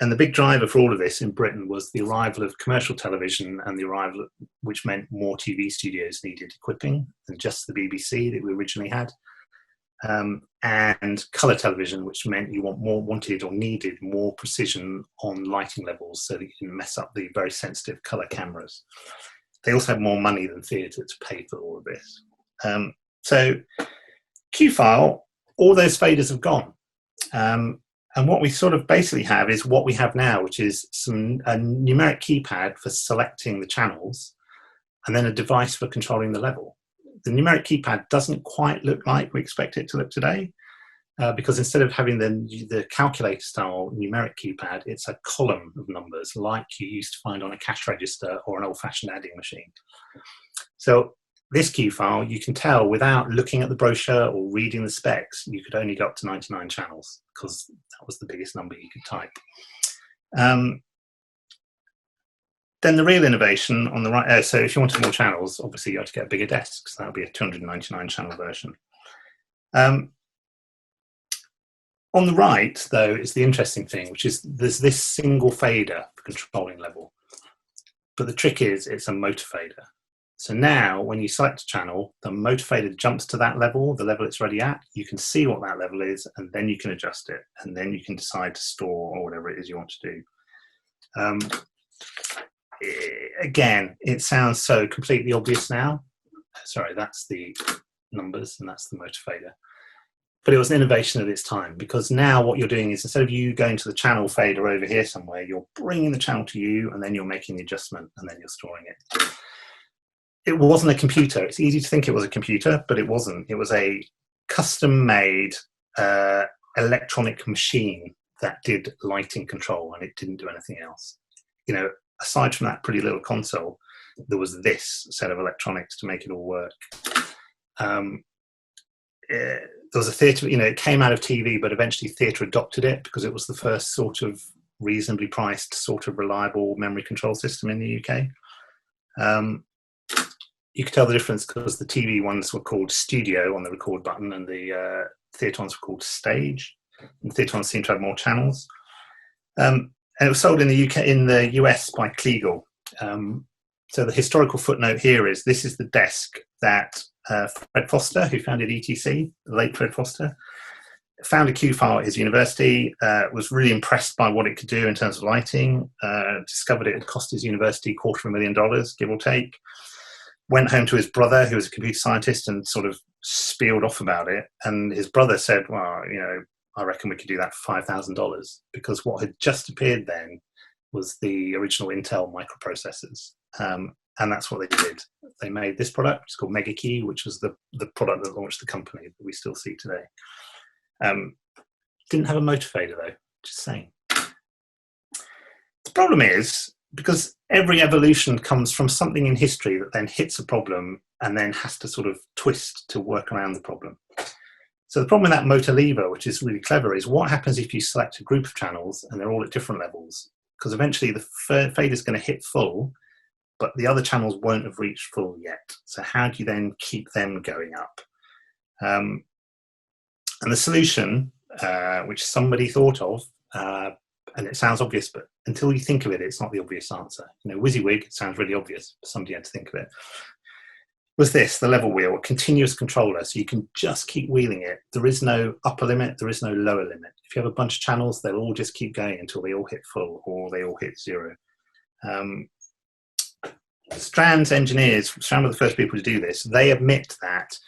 the big driver for all of this in Britain was the arrival of commercial television, and the arrival, which meant more TV studios needed equipping than just the BBC that we originally had. And colour television, which meant you wanted or needed more precision on lighting levels so that you didn't mess up the very sensitive colour cameras. They also had more money than theatre to pay for all of this. So Q-File, all those faders have gone. And what we sort of basically have is what we have now, which is a numeric keypad for selecting the channels, and then a device for controlling the level. The numeric keypad doesn't quite look like we expect it to look today, because instead of having the calculator style numeric keypad, it's a column of numbers like you used to find on a cash register or an old-fashioned adding machine. So this Q-File, you can tell without looking at the brochure or reading the specs, you could only go up to 99 channels, because that was the biggest number you could type. Then the real innovation on the right, so if you wanted more channels, obviously you had to get a bigger desk, so that would be a 299 channel version. On the right, though, is the interesting thing, which is there's this single fader for controlling level. But the trick is it's a motor fader. So now when you select a channel, the motor fader jumps to that level, the level it's already at. You can see what that level is, and then you can adjust it, and then you can decide to store or whatever it is you want to do. Again, it sounds so completely obvious now. Sorry, that's the numbers and that's the motor fader. But it was an innovation of its time, because now what you're doing is, instead of you going to the channel fader over here somewhere, you're bringing the channel to you, and then you're making the adjustment, and then you're storing it. it wasn't a computer. It's easy to think it was a computer, but it wasn't. It was a custom-made electronic machine that did lighting control, and it didn't do anything else. You know, aside from that pretty little console, there was this set of electronics to make it all work. There was a theatre, you know, it came out of TV, but eventually theatre adopted it because it was the first sort of reasonably priced, sort of reliable memory control system in the UK. You could tell the difference because the TV ones were called Studio on the record button, and the theatre ones were called Stage. And the theatre ones seemed to have more channels. And it was sold in the UK, in the US by Kliegel. So the historical footnote here is this is the desk that Fred Foster, who founded ETC, the late Fred Foster, found a Q file at his university, was really impressed by what it could do in terms of lighting, discovered it had cost his university $250,000, give or take, went home to his brother, who was a computer scientist, and sort of spieled off about it. And his brother said, well, you know, I reckon we could do that for $5,000, because what had just appeared then was the original Intel microprocessors. And that's what they did. They made this product, it's called MegaKey, which was the product that launched the company that we still see today. Didn't have a motor fader though, just saying. The problem is, because every evolution comes from something in history that then hits a problem and then has to sort of twist to work around the problem. So the problem with that motor lever, which is really clever, is what happens if you select a group of channels and they're all at different levels? Because eventually the fader is going to hit full, but the other channels won't have reached full yet. So how do you then keep them going up? And the solution, which somebody thought of, and it sounds obvious, but until you think of it, it's not the obvious answer. You know, WYSIWYG, it sounds really obvious, but somebody had to think of it. Was this, the level wheel, a continuous controller, so you can just keep wheeling it. There is no upper limit, there is no lower limit. If you have a bunch of channels, they'll all just keep going until they all hit full or they all hit zero. Strand's engineers, Strand were the first people to do this, they admit that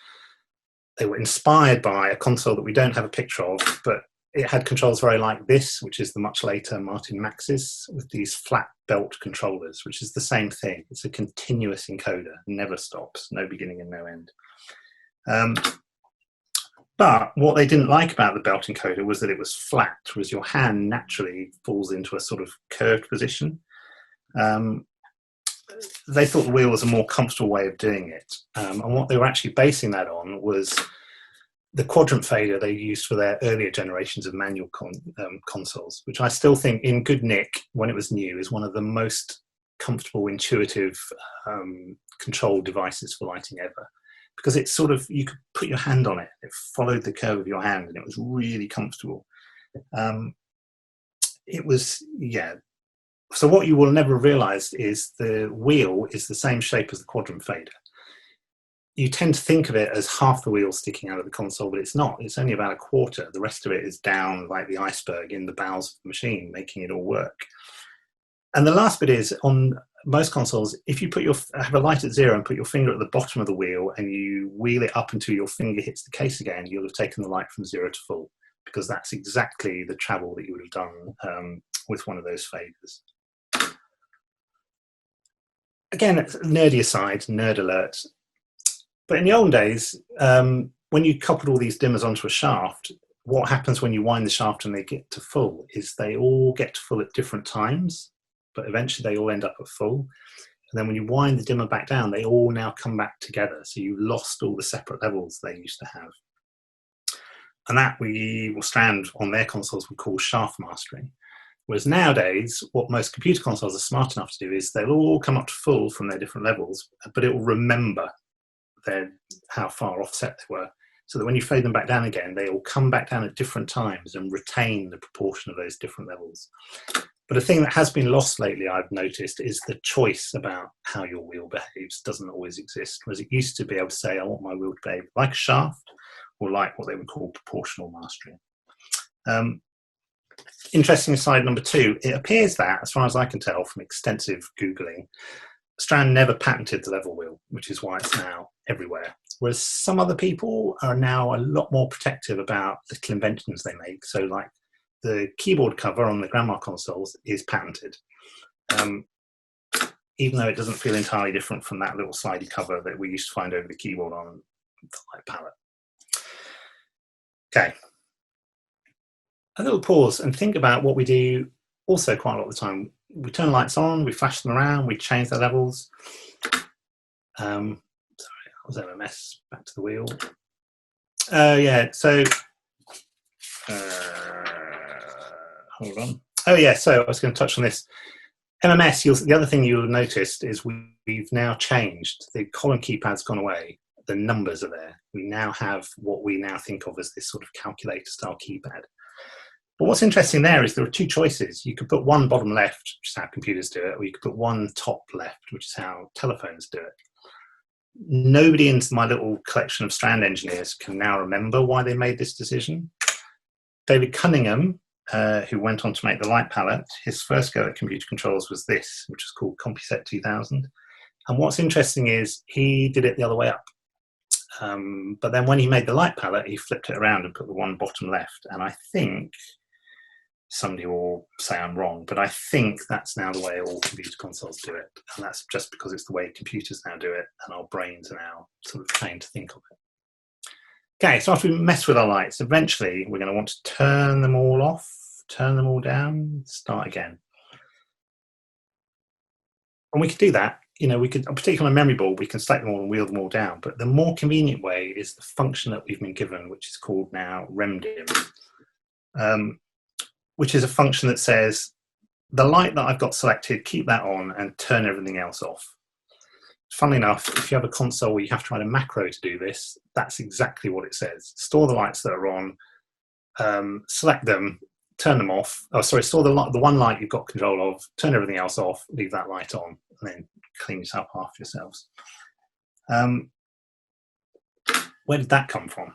they were inspired by a console that we don't have a picture of, but it had controls very like this, which is the much later Martin Maxis, with these flat belt controllers, which is the same thing. It's a continuous encoder, never stops, no beginning and no end. But what they didn't like about the belt encoder was that it was flat, whereas your hand naturally falls into a sort of curved position. They thought the wheel was a more comfortable way of doing it. And what they were actually basing that on was the quadrant fader they used for their earlier generations of manual consoles, which I still think in good nick, when it was new, is one of the most comfortable, intuitive control devices for lighting ever. Because it's sort of, you could put your hand on it, it followed the curve of your hand, and it was really comfortable. It was, yeah. So what you will never have realized is the wheel is the same shape as the quadrant fader. You tend to think of it as half the wheel sticking out of the console, but it's not. It's only about a quarter. The rest of it is down like the iceberg in the bowels of the machine, making it all work. And the last bit is, on most consoles, if you have a light at zero and put your finger at the bottom of the wheel and you wheel it up until your finger hits the case again, you'll have taken the light from zero to full, because that's exactly the travel that you would have done with one of those faders. Again, nerdy aside, nerd alert. But in the old days, when you coupled all these dimmers onto a shaft, what happens when you wind the shaft and they get to full is they all get to full at different times, but eventually they all end up at full. And then when you wind the dimmer back down, they all now come back together. So you lost all the separate levels they used to have. And that Strand on their consoles would call shaft mastering. Whereas nowadays, what most computer consoles are smart enough to do is they'll all come up to full from their different levels, but it will remember how far offset they were. So that when you fade them back down again, they all come back down at different times and retain the proportion of those different levels. But a thing that has been lost lately, I've noticed, is the choice about how your wheel behaves doesn't always exist. Whereas it used to be able to say, I want my wheel to behave like a shaft, or like what they would call proportional mastering. Interesting aside number two, it appears that, as far as I can tell from extensive Googling, Strand never patented the level wheel, which is why it's now everywhere. Whereas some other people are now a lot more protective about little inventions they make. So like the keyboard cover on the grandma consoles is patented. even though it doesn't feel entirely different from that little slidey cover that we used to find over the keyboard on the light palette. Okay. A little pause and think about what we do also quite a lot of the time. We turn lights on, we flash them around, we change the levels. Sorry, that was MMS. Back to the wheel. Yeah, so hold on. Oh yeah, so I was going to touch on this. MMS, the other thing you'll have noticed is we've now changed. The column keypad's gone away. The numbers are there. We now have what we now think of as this sort of calculator-style keypad. But what's interesting there is there are two choices. You could put one bottom left, which is how computers do it, or you could put one top left, which is how telephones do it. Nobody in my little collection of Strand engineers can now remember why they made this decision. David Cunningham, who went on to make the light palette, his first go at computer controls was this, which is called CompuSet 2000. And what's interesting is he did it the other way up. But then when he made the light palette, he flipped it around and put the one bottom left. And I think, somebody will say I'm wrong, but I think that's now the way all computer consoles do it. And that's just because it's the way computers now do it, and our brains are now sort of trained to think of it. Okay, so after we mess with our lights, eventually we're going to want to turn them all off, turn them all down, start again. And we could do that. You know, we could, particularly on a memory board, we can select them all and wheel them all down. But the more convenient way is the function that we've been given, which is called now RemDim, which is a function that says, the light that I've got selected, keep that on and turn everything else off. Funnily enough, if you have a console where you have to write a macro to do this, that's exactly what it says. Store the lights that are on, select them, turn them off. Oh, sorry, store the one light you've got control of, turn everything else off, leave that light on, and then clean yourself after yourselves. Where did that come from?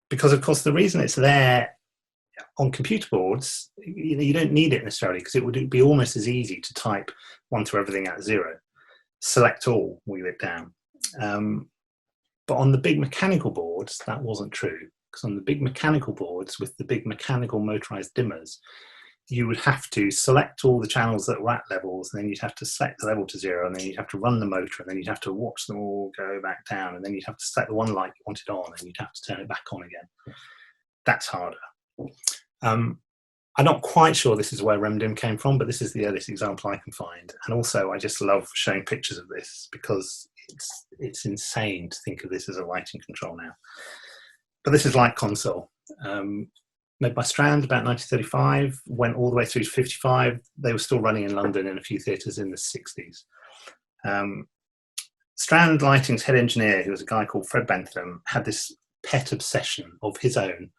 Because, of course, the reason it's there on computer boards, you don't need it necessarily, because it would be almost as easy to type 1 through everything at 0. Select all, wheel it down. But on the big mechanical boards, that wasn't true. Because on the big mechanical boards with the big mechanical motorized dimmers, you would have to select all the channels that were at levels, and then you'd have to select the level to 0, and then you'd have to run the motor, and then you'd have to watch them all go back down, and then you'd have to select the one light you wanted on, and you'd have to turn it back on again. That's harder. I'm not quite sure this is where RemDim came from, but this is the earliest example I can find. And also, I just love showing pictures of this because it's insane to think of this as a lighting control now. But this is Light Console. Made by Strand about 1935, went all the way through to 55. They were still running in London in a few theatres in the 60s. Strand Lighting's head engineer, who was a guy called Fred Bentham, had this pet obsession of his own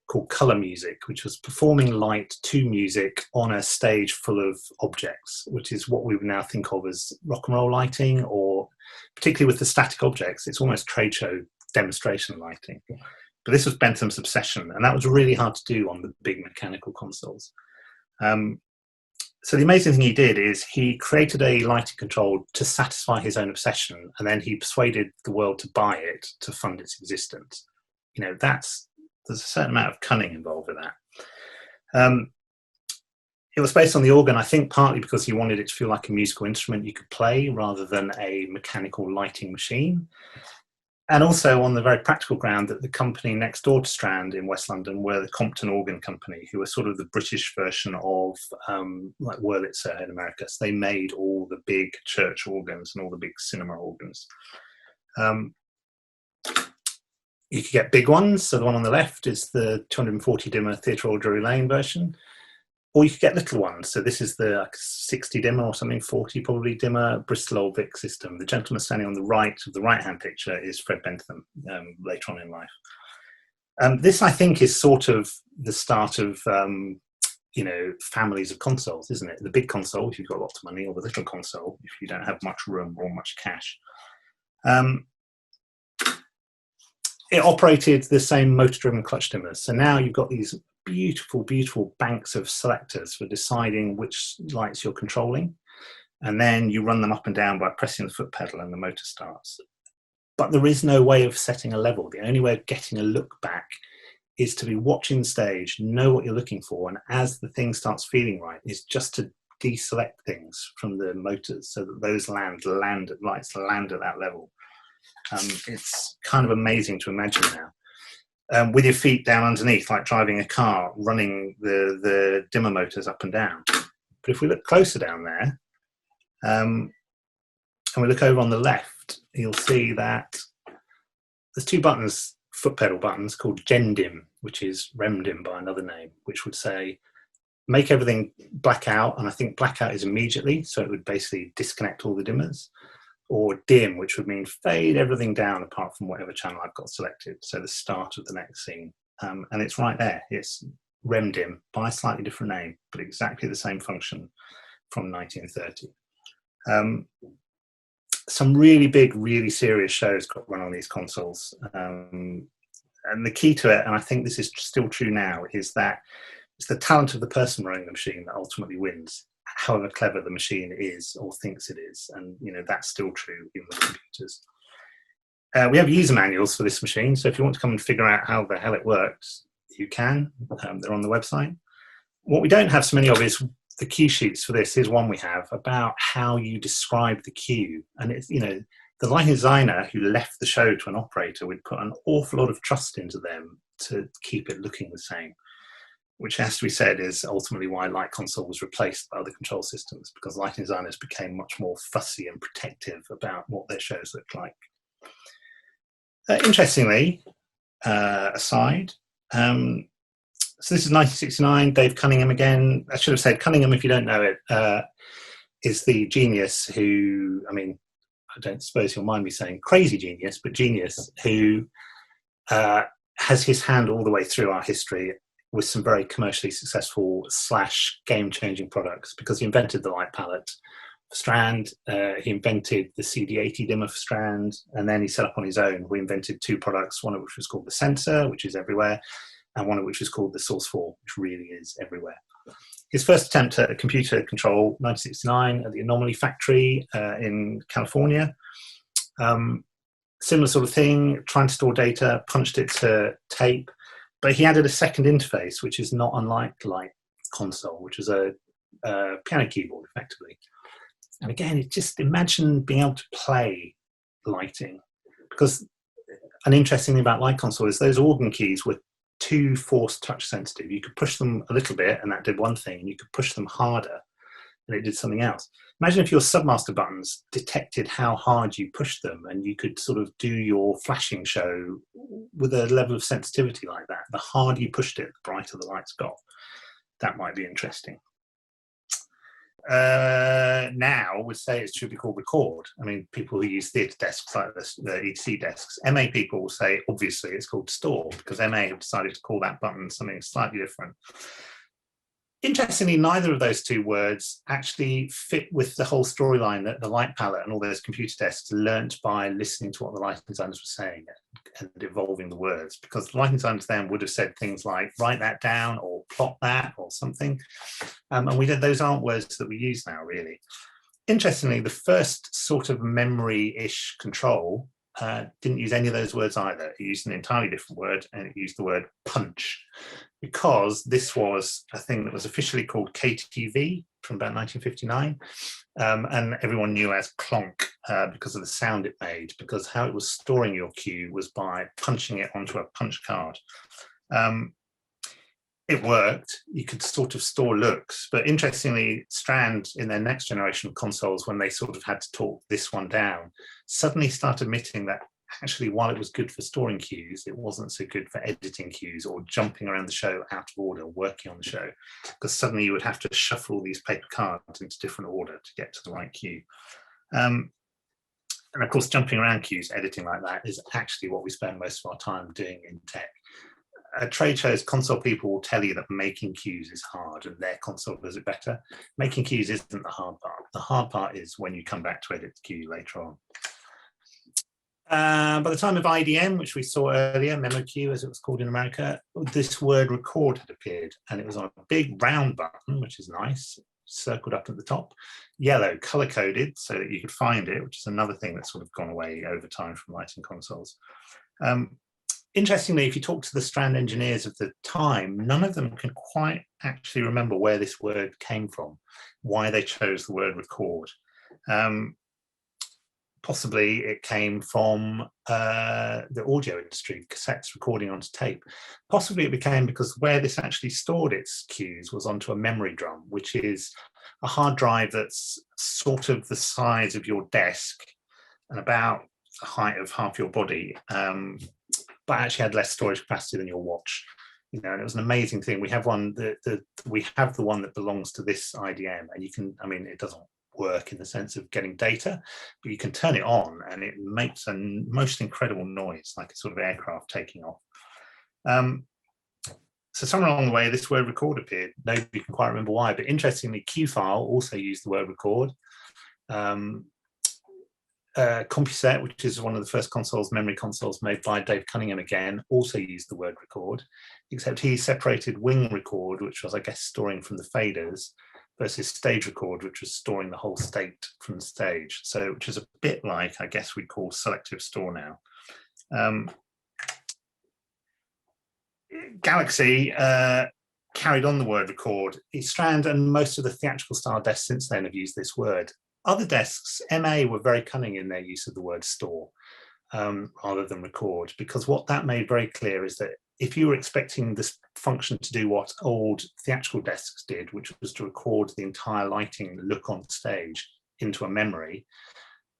called colour music, which was performing light to music on a stage full of objects, which is what we would now think of as rock and roll lighting, or particularly with the static objects, it's almost trade show demonstration lighting. But this was Bentham's obsession, and that was really hard to do on the big mechanical consoles. So the amazing thing he did is he created a lighting control to satisfy his own obsession, and then he persuaded the world to buy it to fund its existence. You know, there's a certain amount of cunning involved with that. It was based on the organ, I think, partly because he wanted it to feel like a musical instrument you could play rather than a mechanical lighting machine. And also on the very practical ground that the company next door to Strand in West London were the Compton Organ Company, who were sort of the British version of like Wurlitzer in America. So they made all the big church organs and all the big cinema organs. You could get big ones. So the one on the left is the 240 dimmer Theatre Royal Drury Lane version. Or you could get little ones. So this is the 60 dimmer or something, 40 probably dimmer Bristol Old Vic system. The gentleman standing on the right of the right-hand picture is Fred Bentham later on in life. This, I think, is sort of the start of, you know, families of consoles, isn't it? The big console, if you've got lots of money, or the little console, if you don't have much room or much cash. It operated the same motor-driven clutch dimmers. So now you've got these beautiful, beautiful banks of selectors for deciding which lights you're controlling. And then you run them up and down by pressing the foot pedal and the motor starts. But there is no way of setting a level. The only way of getting a look back is to be watching the stage, know what you're looking for, and as the thing starts feeling right, is just to deselect things from the motors so that those lights land at that level. It's kind of amazing to imagine now. With your feet down underneath, like driving a car, running the dimmer motors up and down. But if we look closer down there, and we look over on the left, you'll see that there's two buttons, foot pedal buttons, called GenDim, which is RemDim by another name, which would say, make everything black out, and I think blackout is immediately, so it would basically disconnect all the dimmers, or dim, which would mean fade everything down apart from whatever channel I've got selected, so the start of the next scene. And it's right there, it's RemDim by a slightly different name, but exactly the same function from 1930. Some really big, really serious shows got run on these consoles. And the key to it, and I think this is still true now, is that it's the talent of the person running the machine that ultimately wins, however clever the machine is or thinks it is. And that's still true even with computers. We have user manuals for this machine, so if you want to come and figure out how the hell it works, you can. They're on the website. What we don't have so many of is the cue sheets for this. Here's one we have about how you describe the cue. And it's, the lighting designer who left the show to an operator would put an awful lot of trust into them to keep it looking the same, which has to be said is ultimately why Light Console was replaced by other control systems, because lighting designers became much more fussy and protective about what their shows looked like. Interestingly, aside, so this is 1969, Dave Cunningham again. I should have said Cunningham, if you don't know it, is the genius who, I don't suppose you'll mind me saying crazy genius, but genius who has his hand all the way through our history with some very commercially successful / game-changing products, because he invented the light palette for Strand, he invented the CD80 dimmer for Strand, and then he set up on his own. We invented two products, one of which was called the Sensor, which is everywhere, and one of which was called the Source 4, which really is everywhere. His first attempt at computer control, 1969, at the Anomaly Factory in California. Similar sort of thing, trying to store data, punched it to tape, but he added a second interface, which is not unlike Light Console, which is a piano keyboard, effectively. And again, it just imagine being able to play lighting, because an interesting thing about Light Console is those organ keys were too force touch sensitive. You could push them a little bit and that did one thing, and you could push them harder and it did something else. Imagine if your Submaster buttons detected how hard you pushed them, and you could sort of do your flashing show with a level of sensitivity like that. The harder you pushed it, the brighter the lights got. That might be interesting. Now would say it should be called record. People who use theatre desks like the ETC desks, MA people will say obviously it's called store, because MA have decided to call that button something slightly different. Interestingly, neither of those two words actually fit with the whole storyline that the light palette and all those computer desks learnt by listening to what the lighting designers were saying and evolving the words, because the lighting designers then would have said things like write that down or plot that or something. And those aren't words that we use now, really. Interestingly, the first sort of memory-ish control didn't use any of those words either. It used an entirely different word, and it used the word punch, because this was a thing that was officially called KTV from about 1959, and everyone knew as clonk because of the sound it made, because how it was storing your cue was by punching it onto a punch card. It worked. You could sort of store looks, but interestingly, Strand in their next generation of consoles, when they sort of had to talk this one down, suddenly started admitting that actually, while it was good for storing cues, it wasn't so good for editing cues or jumping around the show out of order, working on the show, because suddenly you would have to shuffle all these paper cards into different order to get to the right cue. And of course, jumping around cues, editing like that, is actually what we spend most of our time doing in tech. At trade shows, console people will tell you that making cues is hard and their console does it better. Making cues isn't the hard part. The hard part is when you come back to edit the cue later on. By the time of IDM, which we saw earlier, Memo Cue as it was called in America, this word record had appeared, and it was on a big round button, which is nice, circled up at the top, yellow, color-coded so that you could find it, which is another thing that's sort of gone away over time from lighting consoles. Interestingly, if you talk to the Strand engineers of the time, none of them can quite actually remember where this word came from, why they chose the word record. Possibly it came from the audio industry, cassettes recording onto tape. Possibly it became because where this actually stored its cues was onto a memory drum, which is a hard drive that's sort of the size of your desk and about the height of half your body, but actually had less storage capacity than your watch. You know, and it was an amazing thing. We have one that we have the one that belongs to this IDM, and you can, I mean, it doesn't work in the sense of getting data, but you can turn it on and it makes a most incredible noise, like a sort of aircraft taking off. So somewhere along the way, this word record appeared. Nobody can quite remember why, but interestingly, Qfile also used the word record. CompuSet, which is one of the first consoles, memory consoles made by Dave Cunningham again, also used the word record, except he separated wing record, which was, I guess, storing from the faders, versus stage record, which was storing the whole state from the stage. So, which is a bit like, I guess we'd call selective store now. Galaxy carried on the word record. Strand and most of the theatrical style desks since then have used this word. Other desks, MA, were very cunning in their use of the word store rather than record, because what that made very clear is that if you were expecting this function to do what old theatrical desks did, which was to record the entire lighting look on stage into a memory,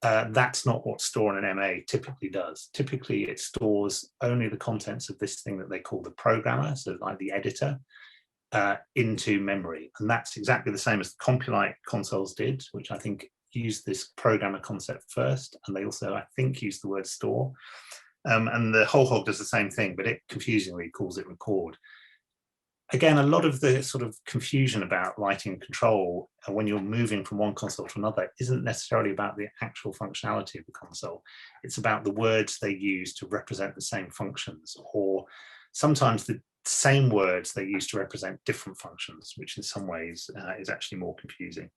that's not what store in an MA typically does. Typically, it stores only the contents of this thing that they call the programmer, so like the editor, into memory. And that's exactly the same as the Compulite consoles did, which I think used this programmer concept first. And they also, I think, used the word store. And the Whole Hog does the same thing, but it confusingly calls it record. Again, a lot of the sort of confusion about lighting control when you're moving from one console to another isn't necessarily about the actual functionality of the console. It's about the words they use to represent the same functions, or sometimes the same words they use to represent different functions, which in some ways is actually more confusing.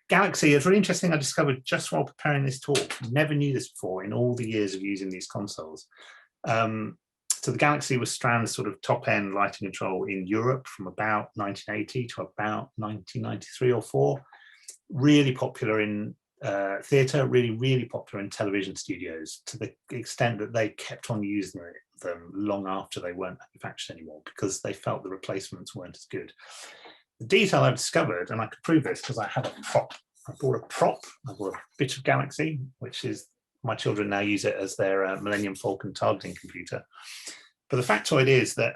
Galaxy is really interesting. I discovered just while preparing this talk, never knew this before in all the years of using these consoles. So the Galaxy was Strand's sort of top-end lighting control in Europe from about 1980 to about 1993 or 4. Really popular in theatre, really popular in television studios, to the extent that they kept on using them long after they weren't manufactured anymore, because they felt the replacements weren't as good. The detail I've discovered, and I could prove this because I have a prop. I bought a prop, I bought a bit of Galaxy, which is, my children now use it as their Millennium Falcon targeting computer. But the factoid is that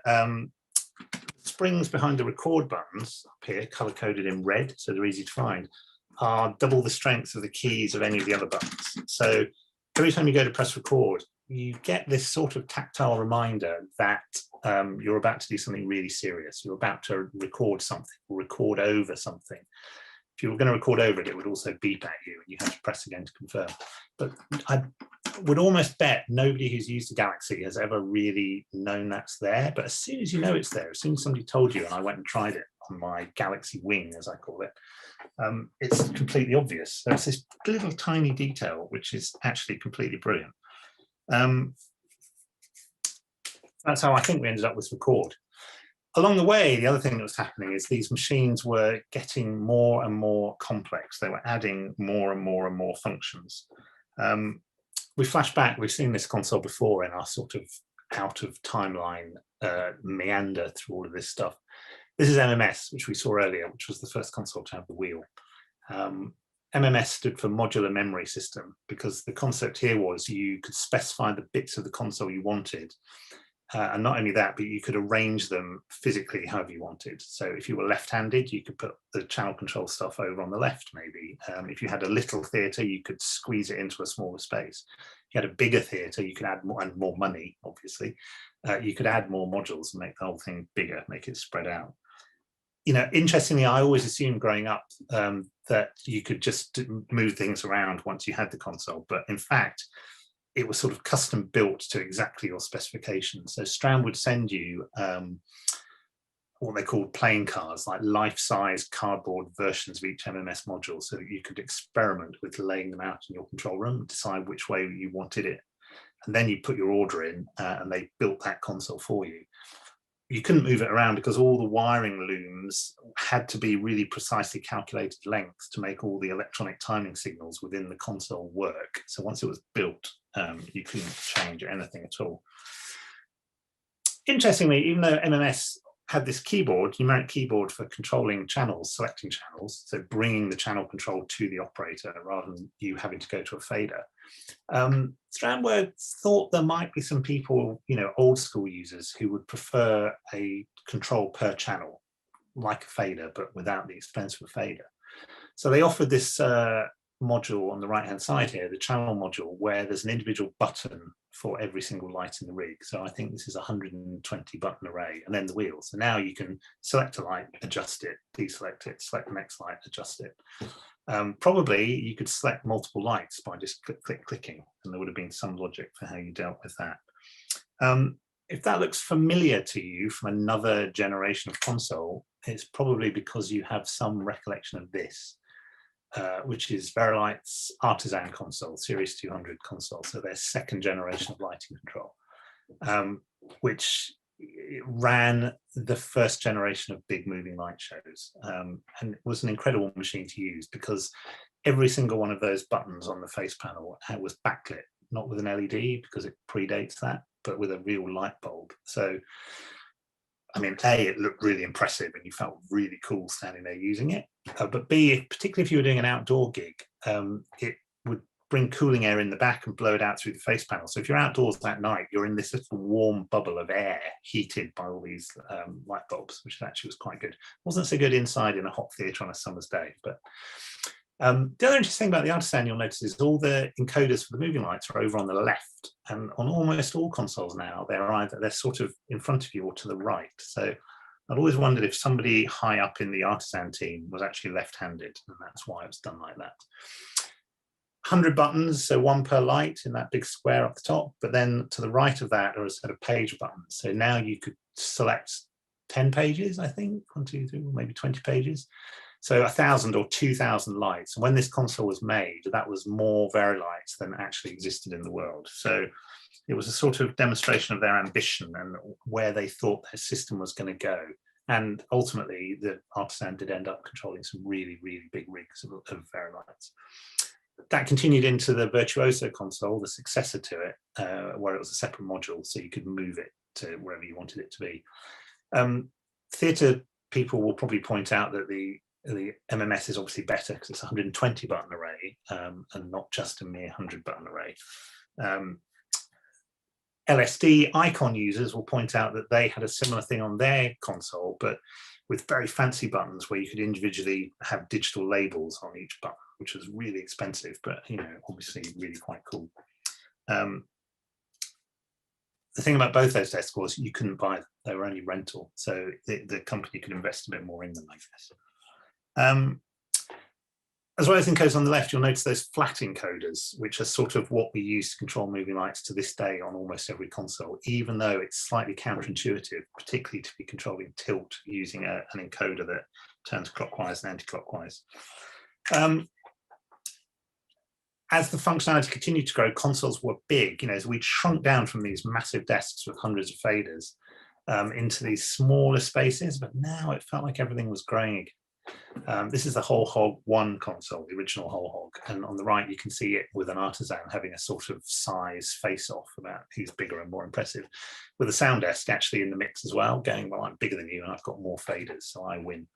springs behind the record buttons up here, color-coded in red, so they're easy to find, are double the strength of the keys of any of the other buttons. So every time you go to press record, you get this sort of tactile reminder that you're about to do something really serious. You're about to record something, or record over something. If you were going to record over it, it would also beep at you, and you have to press again to confirm. But I would almost bet nobody who's used a Galaxy has ever really known that's there. But as soon as you know it's there, as soon as somebody told you, and I went and tried it on my Galaxy Wing, as I call it, it's completely obvious. So it's this little tiny detail, which is actually completely brilliant. That's how I think we ended up with record. Along the way, the other thing that was happening is these machines were getting more and more complex. They were adding more and more functions. We flash back, we've seen this console before in our sort of out of timeline meander through all of this stuff. This is MMS, which we saw earlier, which was the first console to have the wheel. MMS stood for Modular Memory System, because the concept here was you could specify the bits of the console you wanted. And not only that, but you could arrange them physically however you wanted. So if you were left-handed, you could put the channel control stuff over on the left, maybe. If you had a little theatre, you could squeeze it into a smaller space. If you had a bigger theatre, you could add more, and more money, obviously. You could add more modules and make the whole thing bigger, make it spread out. You know, interestingly, I always assumed growing up that you could just move things around once you had the console. But in fact, it was sort of custom built to exactly your specifications. So Strand would send you what they called playing cards, like life-size cardboard versions of each MMS module, so that you could experiment with laying them out in your control room, decide which way you wanted it. and then you put your order in, and they built that console for you. You couldn't move it around because all the wiring looms had to be really precisely calculated lengths to make all the electronic timing signals within the console work. So once it was built, you couldn't change anything at all. Interestingly, even though MMS had this keyboard, numeric keyboard for controlling channels, selecting channels, so bringing the channel control to the operator rather than you having to go to a fader, Strandware thought there might be some people, old school users who would prefer a control per channel, like a fader, but without the expense of a fader. So they offered this module on the right hand side here, the channel module, where there's an individual button for every single light in the rig. So I think this is a 120 button array, and then the wheel. So now you can select a light, adjust it, deselect it, select the next light, adjust it. Probably you could select multiple lights by just clicking, and there would have been some logic for how you dealt with that. If that looks familiar to you from another generation of console, it's probably because you have some recollection of this, which is Verilight's Artisan console, Series 200 console, so their second generation of lighting control, which ran the first generation of big moving light shows, and it was an incredible machine to use because every single one of those buttons on the face panel was backlit, not with an LED because it predates that, but with a real light bulb. So I mean, A, it looked really impressive and you felt really cool standing there using it. But B, particularly if you were doing an outdoor gig, it would bring cooling air in the back and blow it out through the face panel. So if you're outdoors that night, you're in this little warm bubble of air heated by all these light bulbs, which actually was quite good. Wasn't so good inside in a hot theatre on a summer's day. But the other interesting thing about the Artisan you'll notice is all the encoders for the moving lights are over on the left, and on almost all consoles now they're sort of in front of you or to the right. So I'd always wondered if somebody high up in the Artisan team was actually left-handed, and that's why it was done like that. 100 buttons, so one per light in that big square up the top, but then to the right of that are a set of page buttons. So now you could select 10 pages, I think, 1, 2, 3, maybe 20 pages. So 1,000 or 2,000 lights. And when this console was made, that was more Verilights than actually existed in the world. So it was a sort of demonstration of their ambition and where they thought their system was going to go. And ultimately, the Artisan did end up controlling some really, really big rigs of Verilights. That continued into the Virtuoso console, the successor to it, where it was a separate module, so you could move it to wherever you wanted it to be. Theatre people will probably point out that the MMS is obviously better because it's a 120 button array and not just a mere 100 button array. LSD Icon users will point out that they had a similar thing on their console, but with very fancy buttons where you could individually have digital labels on each button, which was really expensive, but obviously really quite cool. The thing about both those desks was you couldn't buy them; they were only rental, so the company could invest a bit more in them, I guess. As well as encoders on the left, you'll notice those flat encoders, which are sort of what we use to control moving lights to this day on almost every console, even though it's slightly counterintuitive, particularly to be controlling tilt using an encoder that turns clockwise and anti-clockwise. As the functionality continued to grow, consoles were big. As we'd shrunk down from these massive desks with hundreds of faders into these smaller spaces, but now it felt like everything was growing again. This is the Whole Hog 1 console, the original Whole Hog, and on the right you can see it with an Artisan having a sort of size face-off about who's bigger and more impressive, with a sound desk actually in the mix as well, going, well, I'm bigger than you and I've got more faders, so I win.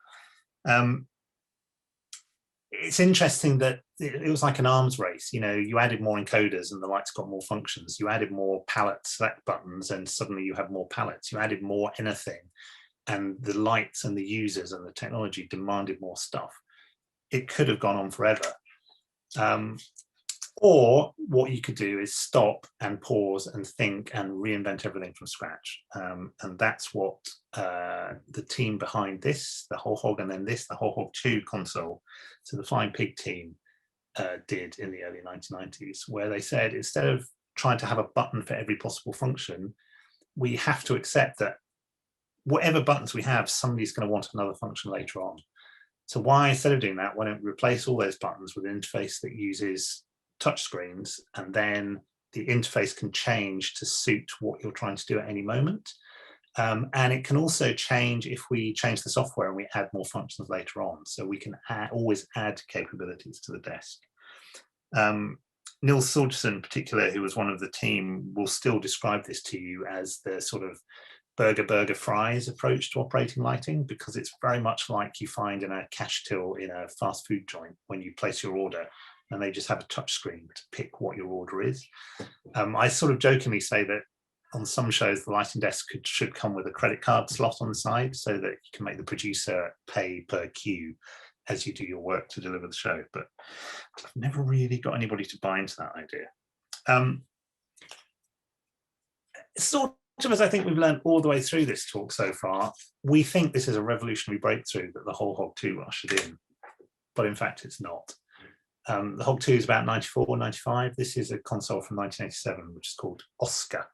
It's interesting that it was like an arms race. You added more encoders and the lights got more functions. You added more palette select buttons and suddenly you have more palettes. You added more anything, and the lights and the users and the technology demanded more stuff. It could have gone on forever. Or what you could do is stop and pause and think and reinvent everything from scratch. And that's what the team behind this, the Whole Hog, and then this, the Whole Hog 2 console, so the Flying Pig team did in the early 1990s, where they said, instead of trying to have a button for every possible function, we have to accept that whatever buttons we have, somebody's going to want another function later on. So why, instead of doing that, why don't we replace all those buttons with an interface that uses touch screens and then the interface can change to suit what you're trying to do at any moment. And it can also change if we change the software and we add more functions later on. So we can always add capabilities to the desk. Nils Sorgerson in particular, who was one of the team, will still describe this to you as the sort of burger fries approach to operating lighting, because it's very much like you find in a cash till in a fast food joint when you place your order and they just have a touch screen to pick what your order is. I sort of jokingly say that on some shows the lighting desk should come with a credit card slot on the side so that you can make the producer pay per cue as you do your work to deliver the show. But I've never really got anybody to buy into that idea. Sort of as I think we've learned all the way through this talk so far, we think this is a revolutionary breakthrough that the whole Hog 2 ushered in, but in fact it's not. The Hog 2 is about 94, 95. This is a console from 1987, which is called Oscar,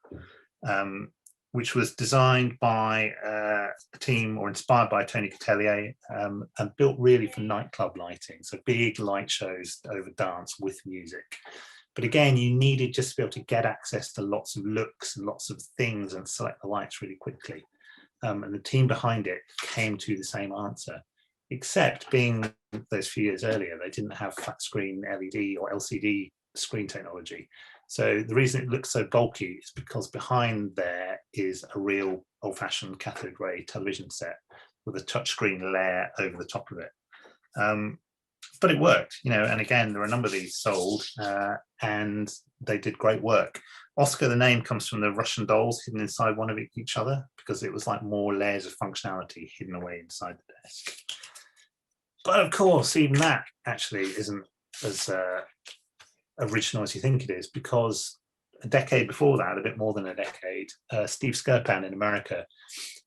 which was designed by a team, or inspired by Tony Catelier, and built really for nightclub lighting. So big light shows over dance with music. But again, you needed just to be able to get access to lots of looks and lots of things and select the lights really quickly. And the team behind it came to the same answer, except being those few years earlier, they didn't have flat screen LED or LCD screen technology. So the reason it looks so bulky is because behind there is a real old-fashioned cathode ray television set with a touchscreen layer over the top of it. But it worked, you know, and again, there are a number of these sold and they did great work. Oscar, the name comes from the Russian dolls hidden inside one of each other, because it was like more layers of functionality hidden away inside the desk. But of course, even that actually isn't as original as you think it is, because a decade before that, a bit more than a decade, Steve Skirpan in America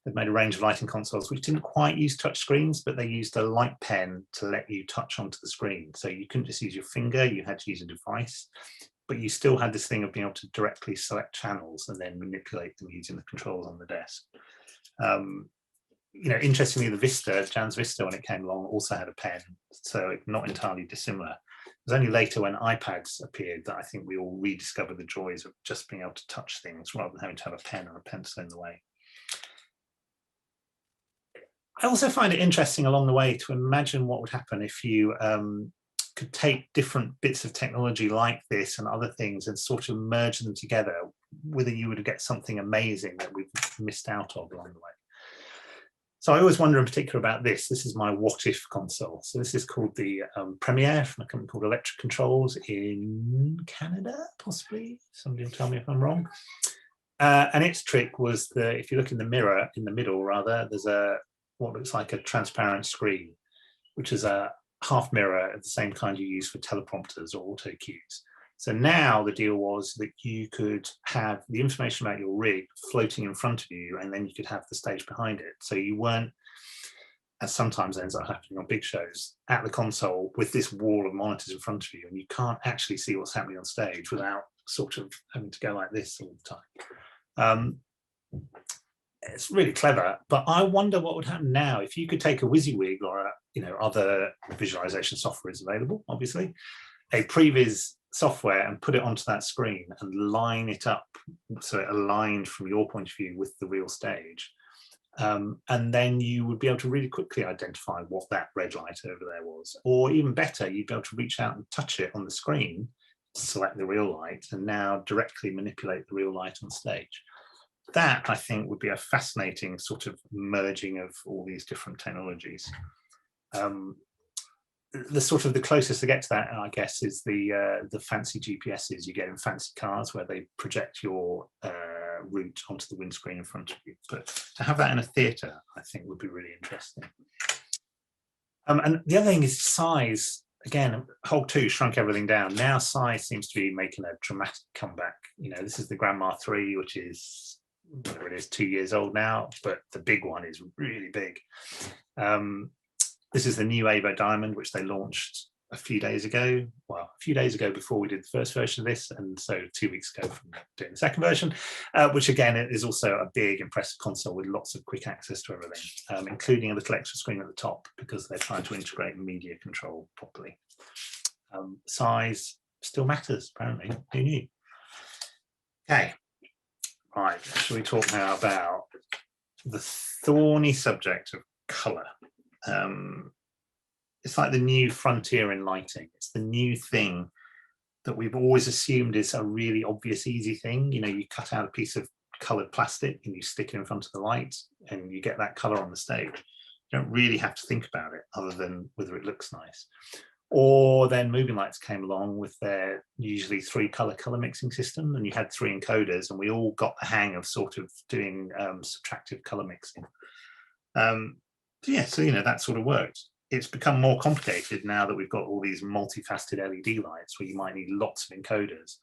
had made a range of lighting consoles which didn't quite use touch screens, but they used a light pen to let you touch onto the screen. So you couldn't just use your finger, you had to use a device, but you still had this thing of being able to directly select channels and then manipulate them using the controls on the desk. You know, interestingly, the Vista, Jan's Vista, when it came along, also had a pen, so not entirely dissimilar. It was only later when iPads appeared that I think we all rediscovered the joys of just being able to touch things rather than having to have a pen or a pencil in the way. I also find it interesting along the way to imagine what would happen if you could take different bits of technology like this and other things and sort of merge them together, whether you would get something amazing that we've missed out on along the way. So I always wonder in particular about this. This is my what if console. So this is called the Premiere from a company called Electric Controls in Canada, possibly. Somebody will tell me if I'm wrong. And its trick was that if you look in the mirror, in the middle rather, there's what looks like a transparent screen, which is a half mirror of the same kind you use for teleprompters or auto cues. So now the deal was that you could have the information about your rig floating in front of you, and then you could have the stage behind it. So you weren't, as sometimes ends up happening on big shows, at the console with this wall of monitors in front of you, and you can't actually see what's happening on stage without sort of having to go like this all the time. It's really clever, but I wonder what would happen now if you could take a WYSIWYG or other visualization software is available, obviously, a previs software, and put it onto that screen and line it up so it aligned from your point of view with the real stage. And then you would be able to really quickly identify what that red light over there was. Or even better, you'd be able to reach out and touch it on the screen, select the real light, and now directly manipulate the real light on stage. That, I think, would be a fascinating sort of merging of all these different technologies. The closest to get to that, I guess, is the fancy GPSs you get in fancy cars where they project your route onto the windscreen in front of you. But to have that in a theatre, I think, would be really interesting. And the other thing is size. Again, Hog 2 shrunk everything down. Now size seems to be making a dramatic comeback. You know, this is the Grandma 3, which is, whatever it is, 2 years old now, but the big one is really big. This is the new Avo Diamond, which they launched a few days ago. Well, a few days ago before we did the first version of this, and so 2 weeks ago from doing the second version, which again is also a big, impressive console with lots of quick access to everything, including a little extra screen at the top because they're trying to integrate media control properly. Size still matters, apparently. Who knew? Okay, right. Shall we talk now about the thorny subject of colour? It's like the new frontier in lighting. It's the new thing that we've always assumed is a really obvious, easy thing. You know, you cut out a piece of coloured plastic and you stick it in front of the light and you get that colour on the stage. You don't really have to think about it other than whether it looks nice. Or then moving lights came along with their usually 3-colour colour mixing system, and you had 3 encoders, and we all got the hang of sort of doing subtractive colour mixing. So you know, that sort of worked. It's become more complicated now that we've got all these multifaceted LED lights where you might need lots of encoders.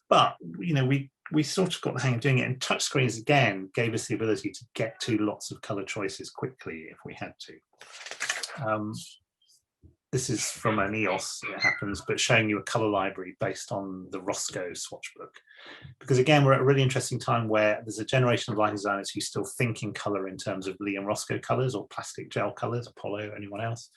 But you know, we sort of got the hang of doing it, and touchscreens again gave us the ability to get to lots of color choices quickly if we had to. This is from an EOS, it happens, but showing you a color library based on the Roscoe swatch book. Because again, we're at a really interesting time where there's a generation of lighting designers who still think in color in terms of Lee and Roscoe colors or plastic gel colors, Apollo, anyone else,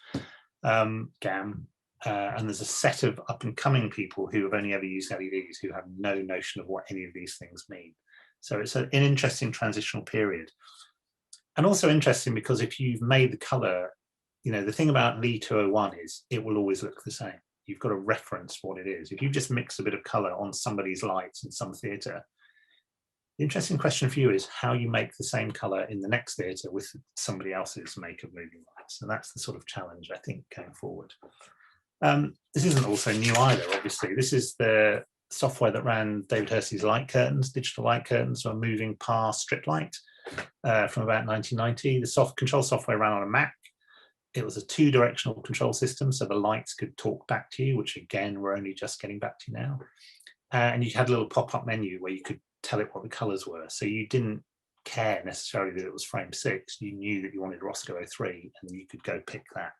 GAM. And there's a set of up and coming people who have only ever used LEDs who have no notion of what any of these things mean. So it's an interesting transitional period. And also interesting because if you've made the color, you know, the thing about Lee 201 is it will always look the same. You've got to reference what it is. If you just mix a bit of color on somebody's lights in some theater, the interesting question for you is how you make the same color in the next theater with somebody else's make of moving lights. And that's the sort of challenge, I think, going forward. This isn't also new either, obviously. This is the software that ran David Hersey's light curtains. Digital light curtains were moving past strip light from about 1990. The control software ran on a Mac. It was a 2-directional control system, so the lights could talk back to you, which again, we're only just getting back to now. And you had a little pop-up menu where you could tell it what the colors were. So you didn't care necessarily that it was frame 6. You knew that you wanted Roscoe 03 and you could go pick that.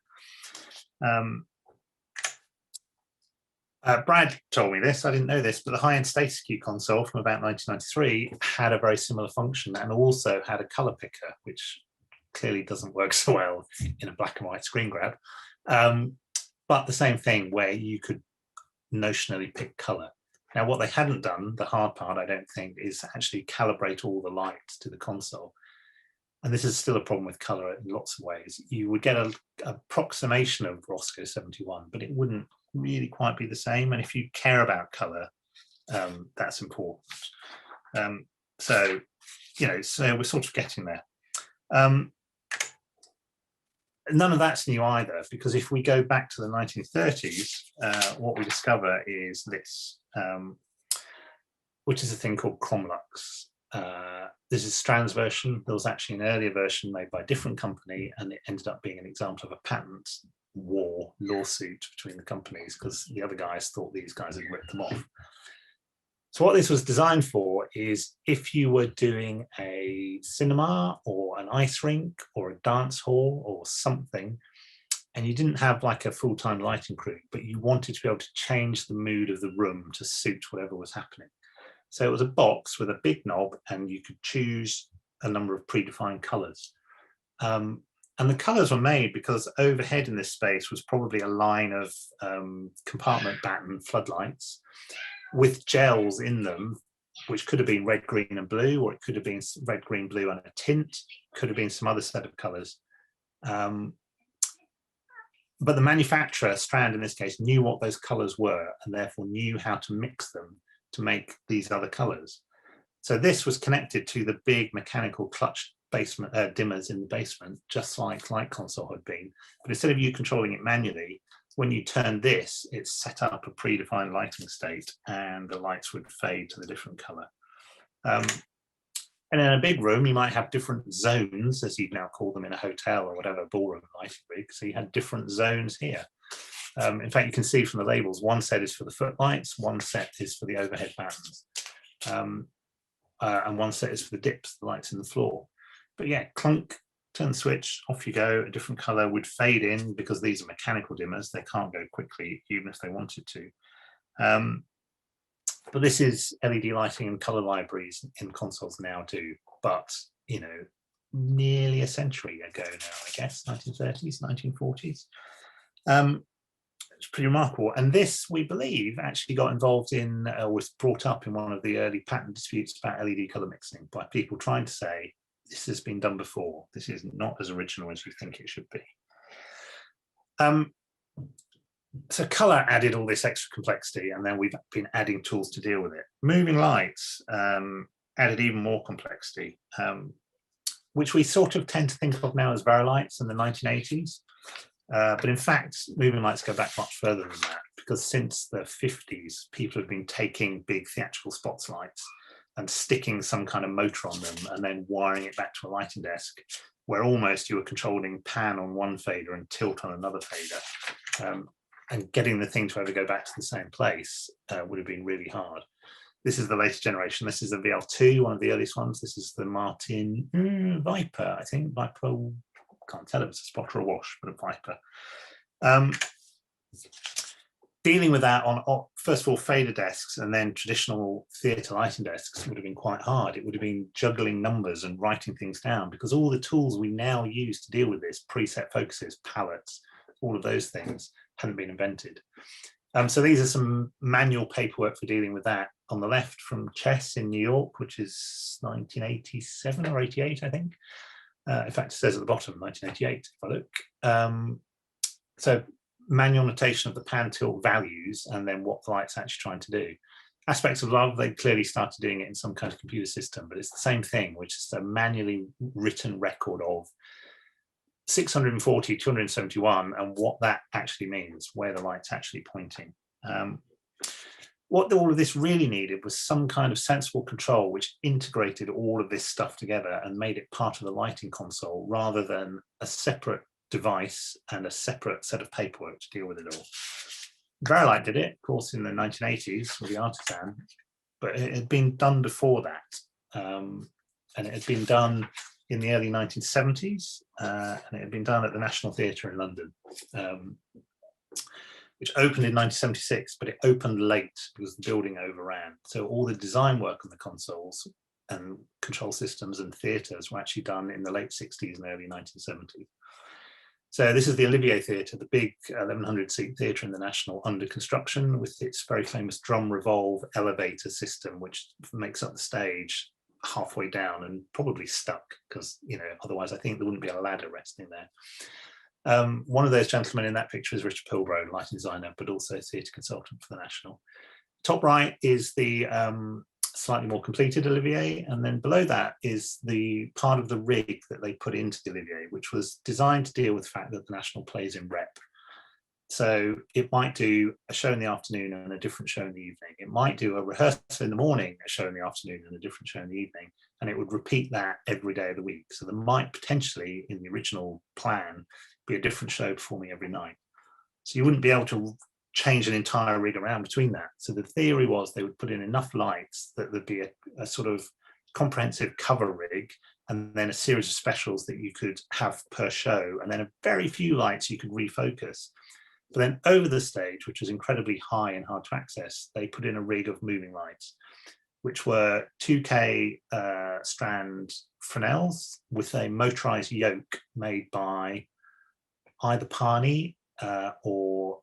Brad told me this, I didn't know this, but the high-end Statiscu console from about 1993 had a very similar function and also had a color picker, which clearly doesn't work so well in a black and white screen grab. But the same thing where you could notionally pick color. Now, what they hadn't done, the hard part, I don't think, is actually calibrate all the lights to the console. And this is still a problem with color in lots of ways. You would get an approximation of Roscoe 71, but it wouldn't really quite be the same. And if you care about color, that's important. So, you know, so we're sort of getting there. None of that's new either, because if we go back to the 1930s, what we discover is this, which is a thing called Cromlux. This is Strand's version. There was actually an earlier version made by a different company, and it ended up being an example of a patent war lawsuit between the companies because the other guys thought these guys had ripped them off. So what this was designed for is if you were doing a cinema or an ice rink or a dance hall or something, and you didn't have like a full-time lighting crew, but you wanted to be able to change the mood of the room to suit whatever was happening. So it was a box with a big knob and you could choose a number of predefined colors. And the colors were made because overhead in this space was probably a line of compartment batten floodlights with gels in them, which could have been red, green, and blue, or it could have been red, green, blue, and a tint, could have been some other set of colors. But the manufacturer, Strand in this case, knew what those colors were and therefore knew how to mix them to make these other colors. So this was connected to the big mechanical clutch basement dimmers in the basement, just like Light Console had been. But instead of you controlling it manually, when you turn this, it's set up a predefined lighting state and the lights would fade to the different color. And in a big room, you might have different zones, as you'd now call them in a hotel or whatever, ballroom lighting rig. So you had different zones here. In fact, you can see from the labels, one set is for the footlights, one set is for the overhead battens, and one set is for the dips, the lights in the floor. But yeah, clunk, turn the switch, off you go, a different color would fade in because these are mechanical dimmers. They can't go quickly, even if they wanted to. But this is LED lighting and color libraries in consoles now do, but, you know, nearly a century ago now, I guess, 1930s, 1940s. It's pretty remarkable. And this, we believe, actually got involved in, was brought up in one of the early patent disputes about LED colour mixing by people trying to say, this has been done before. This is not as original as you think it should be. So colour added all this extra complexity, and then we've been adding tools to deal with it. Moving lights added even more complexity, which we sort of tend to think of now as Vari-Lights in the 1980s. But in fact, moving lights go back much further than that, because since the 50s, people have been taking big theatrical spotlights and sticking some kind of motor on them and then wiring it back to a lighting desk, where almost you were controlling pan on one fader and tilt on another fader. And getting the thing to ever go back to the same place would have been really hard. This is the latest generation. This is the VL2, one of the earliest ones. This is the Martin Viper, I think. Viper, can't tell if it's a spot or a wash, but a Viper. Dealing with that on, first of all, fader desks and then traditional theatre lighting desks would have been quite hard. It would have been juggling numbers and writing things down, because all the tools we now use to deal with this, preset focuses, palettes, all of those things hadn't been invented. So these are some manual paperwork for dealing with that. On the left from Chess in New York, which is 1987 or 88, I think. In fact, it says at the bottom, 1988, if I look. So manual notation of the pan tilt values and then what the light's actually trying to do. Aspects of love, they clearly started doing it in some kind of computer system, but it's the same thing, which is a manually written record of 640, 271, and what that actually means, where the light's actually pointing. What all of this really needed was some kind of sensible control which integrated all of this stuff together and made it part of the lighting console, rather than a separate device and a separate set of paperwork to deal with it all. Vari-Light did it, of course, in the 1980s with the Artisan, but it had been done before that. And it had been done in the early 1970s, and it had been done at the National Theatre in London, which opened in 1976, but it opened late because the building overran. So all the design work on the consoles and control systems and theatres were actually done in the late 60s and early 1970s. So this is the Olivier Theatre, the big 1,100-seat theatre in the National, under construction, with its very famous drum revolve elevator system, which makes up the stage halfway down and probably stuck, because, you know, otherwise I think there wouldn't be a ladder resting there. One of those gentlemen in that picture is Richard Pilbrow, lighting designer, but also theatre consultant for the National. Top right is the slightly more completed Olivier, and then below that is the part of the rig that they put into the Olivier, which was designed to deal with the fact that the National plays in rep. So it might do a show in the afternoon and a different show in the evening. It might do a rehearsal in the morning, a show in the afternoon and a different show in the evening, and it would repeat that every day of the week. So there might potentially, in the original plan, be a different show performing every night. So you wouldn't be able to change an entire rig around between that. So the theory was they would put in enough lights that there'd be a sort of comprehensive cover rig, and then a series of specials that you could have per show, and then a very few lights you could refocus. But then over the stage, which was incredibly high and hard to access, they put in a rig of moving lights, which were 2K strand Fresnels with a motorized yoke made by either Pani or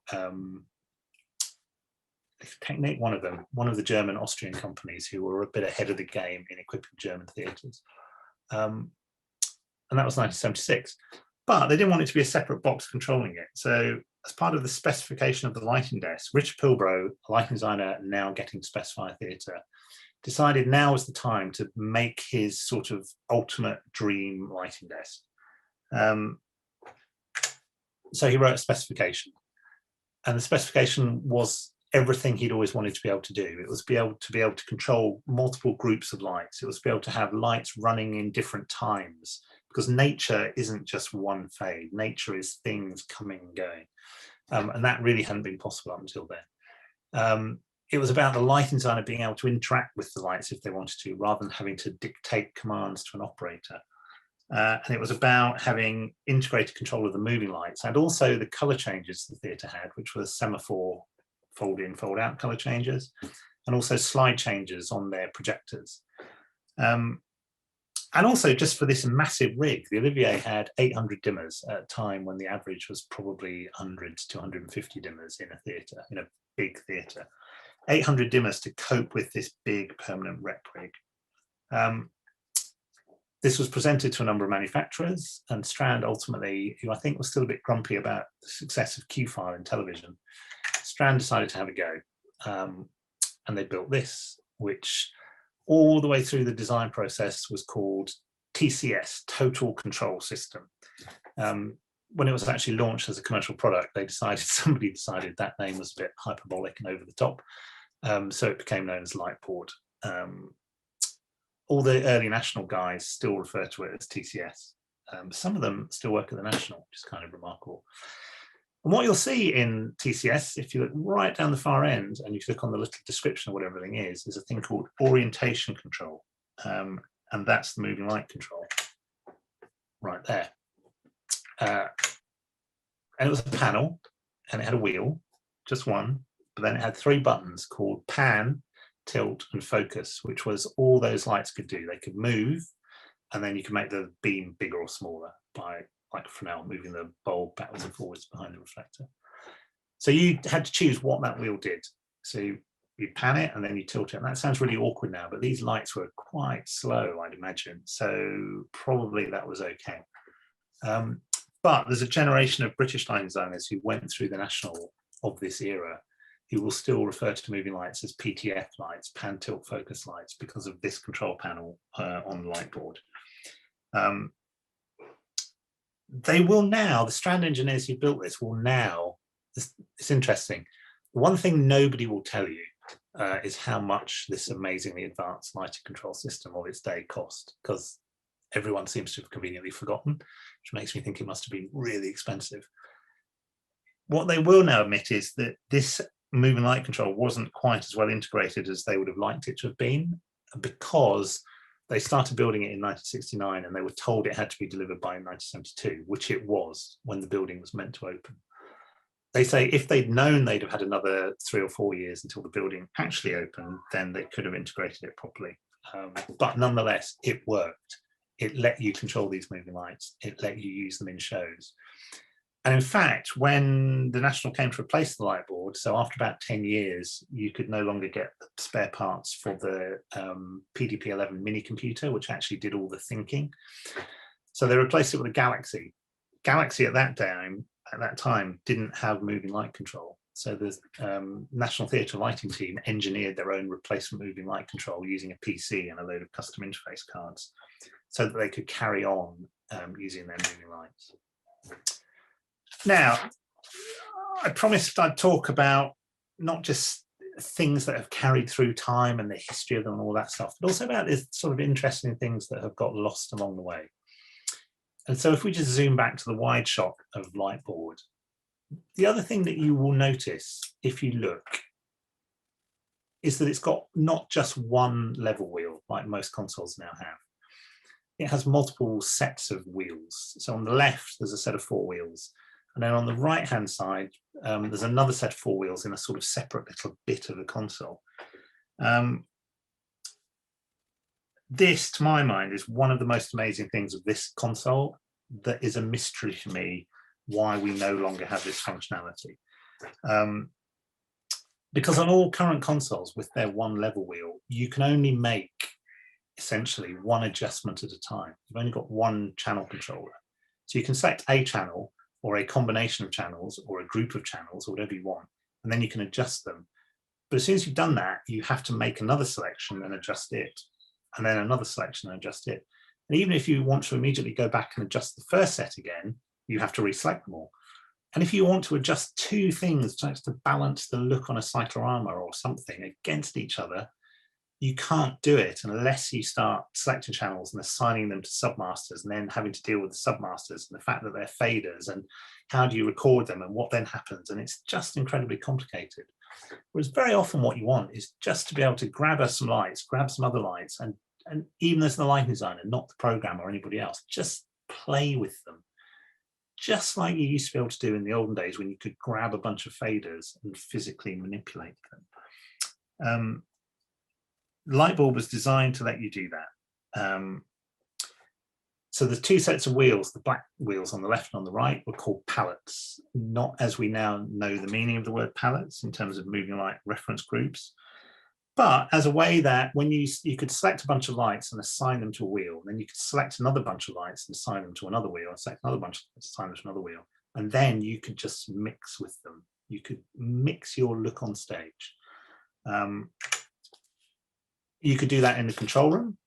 Technic, one of the German Austrian companies who were a bit ahead of the game in equipping German theatres. And that was 1976. But they didn't want it to be a separate box controlling it. So as part of the specification of the lighting desk, Richard Pilbrow, a lighting designer now getting to specify a theatre, decided now was the time to make his sort of ultimate dream lighting desk. So he wrote a specification. And the specification was everything he'd always wanted to be able to do. It was be able to control multiple groups of lights. It was be able to have lights running in different times, because nature isn't just one fade. Nature is things coming and going. And that really hadn't been possible up until then. It was about the lighting designer being able to interact with the lights if they wanted to, rather than having to dictate commands to an operator. And it was about having integrated control of the moving lights and also the color changes the theatre had, which were semaphore fold in, fold out color changes, and also slide changes on their projectors. And also, just for this massive rig, the Olivier had 800 dimmers at a time when the average was probably 100 to 150 dimmers in a theatre, in a big theatre. 800 dimmers to cope with this big permanent rep rig. This was presented to a number of manufacturers, and Strand ultimately, who I think was still a bit grumpy about the success of Q-File in television, Strand decided to have a go. And they built this, which all the way through the design process was called TCS, Total Control System. When it was actually launched as a commercial product, somebody decided that name was a bit hyperbolic and over the top. So it became known as Lightboard. All the early National guys still refer to it as TCS. Some of them still work at the National, which is kind of remarkable. And what you'll see in TCS, if you look right down the far end and you click on the little description of what everything is a thing called orientation control. And that's the moving light control right there. And it was a panel and it had a wheel, just one, but then it had 3 buttons called pan, tilt and focus, which was all those lights could do. They could move, and then you can make the beam bigger or smaller by, like Fresnel, moving the bulb backwards and forwards behind the reflector. So you had to choose what that wheel did. So you pan it and then you tilt it. And that sounds really awkward now, but these lights were quite slow, I'd imagine. So probably that was okay. But there's a generation of British lighting designers who went through the National of this era who will still refer to moving lights as PTF lights, pan, tilt, focus lights, because of this control panel on the light board. They will now, the Strand engineers who built this will now, it's interesting. The one thing nobody will tell you is how much this amazingly advanced lighting control system of its day cost, because everyone seems to have conveniently forgotten, which makes me think it must have been really expensive. What they will now admit is that this moving light control wasn't quite as well integrated as they would have liked it to have been, because they started building it in 1969 and they were told it had to be delivered by 1972, which it was when the building was meant to open. They say if they'd known they'd have had another 3 or 4 years until the building actually opened, then they could have integrated it properly. But nonetheless, it worked. It let you control these moving lights. It let you use them in shows. And in fact, when the National came to replace the light board, so after about 10 years, you could no longer get the spare parts for the PDP-11 mini computer, which actually did all the thinking. So they replaced it with a Galaxy. Galaxy at that time didn't have moving light control. So the National Theatre lighting team engineered their own replacement moving light control using a PC and a load of custom interface cards so that they could carry on using their moving lights. Now, I promised I'd talk about not just things that have carried through time and the history of them and all that stuff, but also about this sort of interesting things that have got lost along the way. And so if we just zoom back to the wide shot of Lightboard, the other thing that you will notice if you look is that it's got not just one level wheel like most consoles now have. It has multiple sets of wheels. So on the left, there's a set of 4 wheels. And then on the right-hand side, there's another set of 4 wheels in a sort of separate little bit of the console. This, to my mind, is one of the most amazing things of this console that is a mystery for me, why we no longer have this functionality. Because on all current consoles with their one level wheel, you can only make essentially one adjustment at a time. You've only got one channel controller. So you can select a channel or a combination of channels or a group of channels or whatever you want, and then you can adjust them. But as soon as you've done that, you have to make another selection and adjust it, and then another selection and adjust it. And even if you want to immediately go back and adjust the first set again, you have to reselect them all. And if you want to adjust 2 things just to balance the look on a cyclorama or something against each other, you can't do it unless you start selecting channels and assigning them to submasters and then having to deal with the submasters and the fact that they're faders and how do you record them and what then happens. And it's just incredibly complicated. Whereas very often what you want is just to be able to grab us some lights, grab some other lights, and even as the lighting designer, not the programmer or anybody else, just play with them. Just like you used to be able to do in the olden days when you could grab a bunch of faders and physically manipulate them. Lightboard was designed to let you do that. So the two sets of wheels, the black wheels on the left and on the right, were called palettes, not as we now know the meaning of the word palettes in terms of moving light reference groups, but as a way that when you could select a bunch of lights and assign them to a wheel, then you could select another bunch of lights and assign them to another wheel, and select another bunch of lights and assign them to another wheel, and then you could just mix with them. You could mix your look on stage. You could do that in the control room.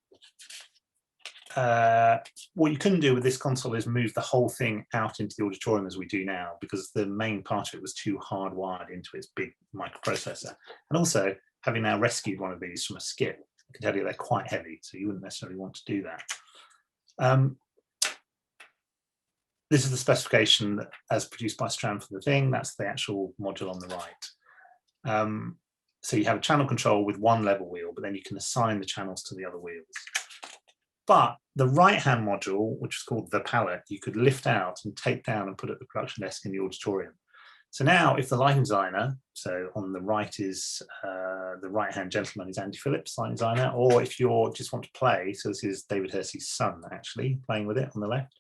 What you couldn't do with this console is move the whole thing out into the auditorium as we do now, because the main part of it was too hardwired into its big microprocessor. And also, having now rescued one of these from a skip, I can tell you they're quite heavy, so you wouldn't necessarily want to do that. This is the specification as produced by Strand for the thing. That's the actual module on the right. So you have a channel control with one level wheel, but then you can assign the channels to the other wheels. But the right-hand module, which is called the palette, you could lift out and take down and put at the production desk in the auditorium. So now if the lighting designer, so on the right is the right-hand gentleman is Andy Phillips, lighting designer, or if you just want to play, so this is David Hersey's son actually playing with it on the left,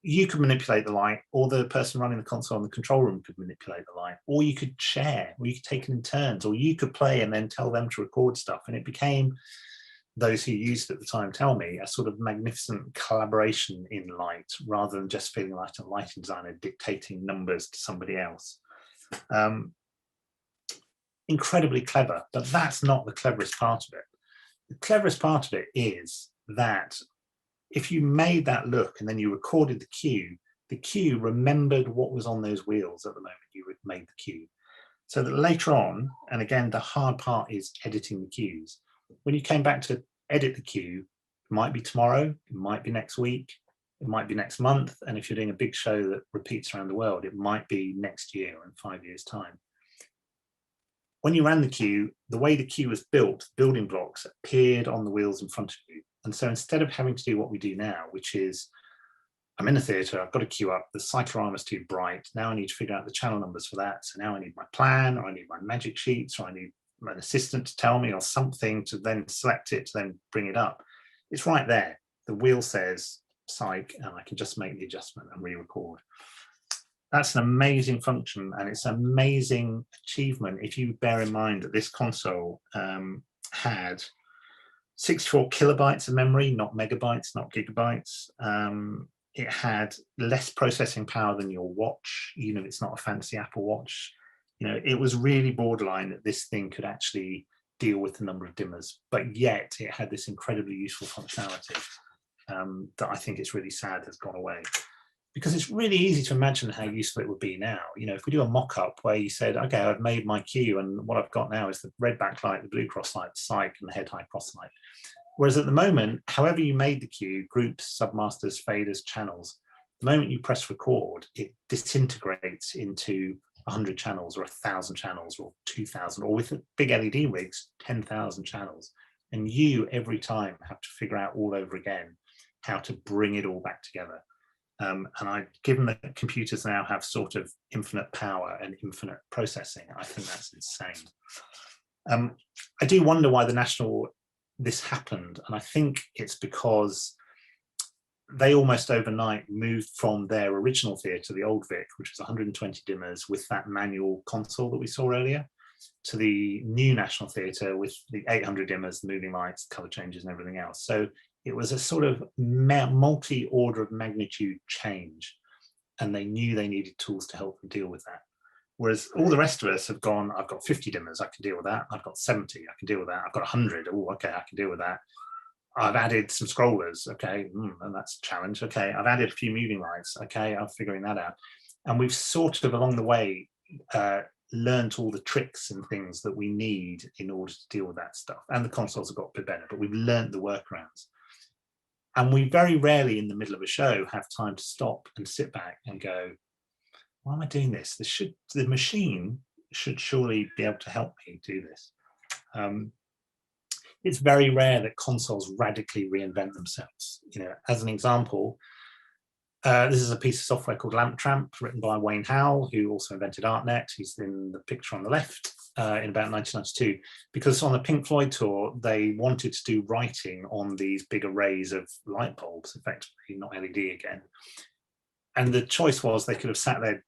you could manipulate the light, or the person running the console in the control room could manipulate the light, or you could share, or you could take it in turns, or you could play and then tell them to record stuff. And it became, those who used it at the time tell me, a sort of magnificent collaboration in light, rather than just feeling like a lighting designer dictating numbers to somebody else. Incredibly clever, but that's not the cleverest part of it. The cleverest part of it is that if you made that look and then you recorded the cue remembered what was on those wheels at the moment you made the cue. So that later on, and again, the hard part is editing the cues. When you came back to edit the cue, it might be tomorrow, it might be next week, it might be next month, and if you're doing a big show that repeats around the world, it might be next year or in 5 years' time. When you ran the cue, the way the cue was built, building blocks appeared on the wheels in front of you. And so instead of having to do what we do now, which is, I'm in a theatre, I've got a cue up, the cyclorama's too bright, now I need to figure out the channel numbers for that, so now I need my plan, or I need my magic sheets, or I need an assistant to tell me, or something to then select it, to then bring it up. It's right there. The wheel says psych, and I can just make the adjustment and re-record. That's an amazing function, and it's an amazing achievement if you bear in mind that this console had 64 kilobytes of memory, not megabytes, not gigabytes. It had less processing power than your watch, even if it's not a fancy Apple Watch. You know, it was really borderline that this thing could actually deal with the number of dimmers, but yet it had this incredibly useful functionality that I think it's really sad has gone away. Because it's really easy to imagine how useful it would be now. You know, if we do a mock-up where you said, okay, I've made my cue and what I've got now is the red backlight, the blue cross light, the psych, and the head high cross light. Whereas at the moment, however you made the cue, groups, submasters, faders, channels, the moment you press record, it disintegrates into 100 channels or 1,000 channels or 2,000, or with big LED rigs, 10,000 channels. And you, every time, have to figure out all over again how to bring it all back together. Given that computers now have sort of infinite power and infinite processing, I think that's insane. I do wonder why the National, this happened, and I think it's because they almost overnight moved from their original theatre, the old Vic, which was 120 dimmers with that manual console that we saw earlier, to the new National Theatre with the 800 dimmers, the moving lights, colour changes and everything else. So it was a sort of multi-order of magnitude change, and they knew they needed tools to help them deal with that. Whereas all the rest of us have gone, I've got 50 dimmers, I can deal with that. I've got 70, I can deal with that. I've got 100, oh, okay, I can deal with that. I've added some scrollers, okay, and that's a challenge. Okay, I've added a few moving lights, okay, I'm figuring that out. And we've sort of along the way learned all the tricks and things that we need in order to deal with that stuff. And the consoles have got a bit better, but we've learned the workarounds. And we very rarely in the middle of a show have time to stop and sit back and go, why am I doing this? The machine should surely be able to help me do this. It's very rare that consoles radically reinvent themselves. You know, as an example, this is a piece of software called LampTramp, written by Wayne Howell, who also invented ArtNet. He's in the picture on the left. in about 1992, because on the Pink Floyd tour, they wanted to do writing on these big arrays of light bulbs, effectively, not LED again. And the choice was they could have sat there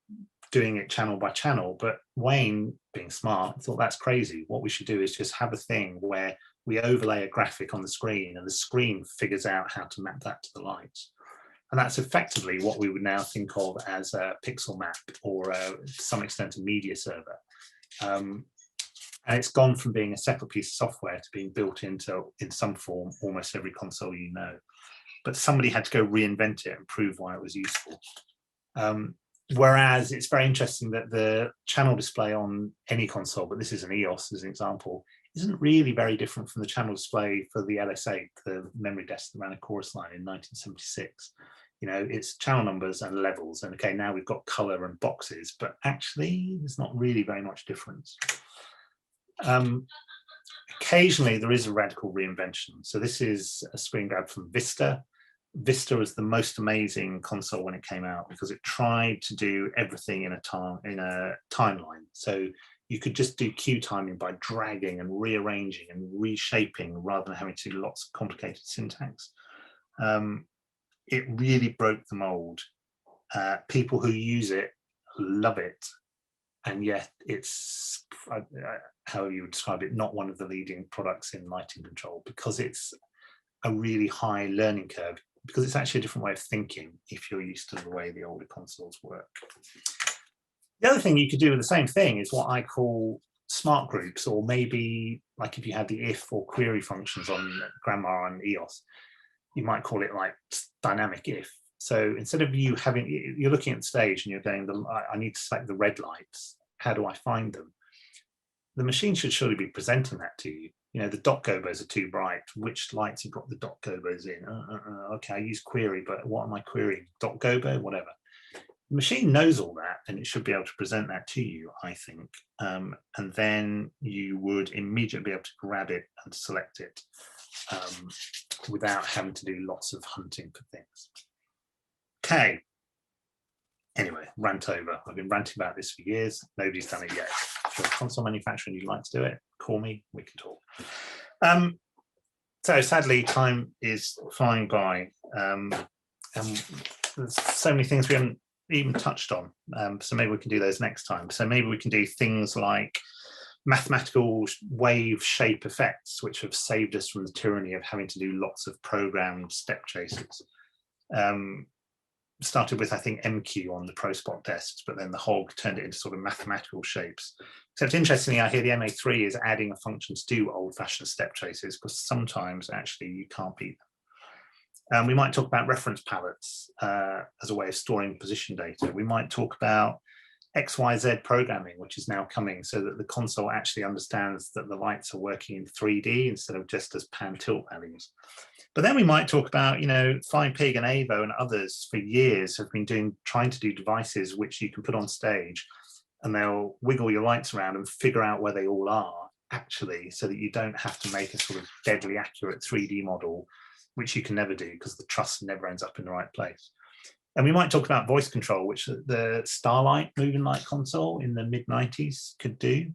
doing it channel by channel, but Wayne, being smart, thought that's crazy. What we should do is just have a thing where we overlay a graphic on the screen and the screen figures out how to map that to the lights. And that's effectively what we would now think of as a pixel map, or to some extent a media server. And it's gone from being a separate piece of software to being built into, in some form, almost every console you know. But somebody had to go reinvent it and prove why it was useful. Whereas it's very interesting that the channel display on any console, but this is an EOS as an example, isn't really very different from the channel display for the LS8, the memory desk that ran a Chorus Line in 1976. You know, it's channel numbers and levels, and okay, now we've got color and boxes, but actually there's not really very much difference. Occasionally there is a radical reinvention. So this is a screen grab from Vista. Vista was the most amazing console when it came out because it tried to do everything in a timeline. So you could just do queue timing by dragging and rearranging and reshaping rather than having to do lots of complicated syntax. It really broke the mold. People who use it love it, and yet it's, how you would describe it, not one of the leading products in lighting control because it's a really high learning curve, because it's actually a different way of thinking if you're used to the way the older consoles work. The other thing you could do with the same thing is what I call smart groups, or maybe like if you had the if or query functions on Grandma and EOS, you might call it like dynamic if. So instead of you having, you're looking at the stage and you're going, I need to select the red lights. How do I find them? The machine should surely be presenting that to you. You know, the dot gobos are too bright. Which lights have got the dot gobos in? Okay, I use query, but what am I querying? Dot gobo, whatever. The machine knows all that, and it should be able to present that to you, I think. And then you would immediately be able to grab it and select it without having to do lots of hunting for things. Okay. Anyway, rant over. I've been ranting about this for years. Nobody's done it yet. If you're a console manufacturer and you'd like to do it, call me, we can talk. So sadly, time is flying by. And there's so many things we haven't even touched on. So maybe we can do those next time. So maybe we can do things like mathematical wave shape effects, which have saved us from the tyranny of having to do lots of programmed step chases. Started with, I think, MQ on the ProSpot desks, but then the Hog turned it into sort of mathematical shapes. Except interestingly, I hear the MA3 is adding a function to do old-fashioned step chases, because sometimes actually you can't beat them. We might talk about reference palettes as a way of storing position data. We might talk about XYZ programming, which is now coming, so that the console actually understands that the lights are working in 3D instead of just as pan tilt values. But then we might talk about, you know, Flying Pig and Avo and others for years have been trying to do devices which you can put on stage and they'll wiggle your lights around and figure out where they all are actually, so that you don't have to make a sort of deadly accurate 3D model, which you can never do because the truss never ends up in the right place. And we might talk about voice control, which the Starlight moving light console in the mid-90s could do.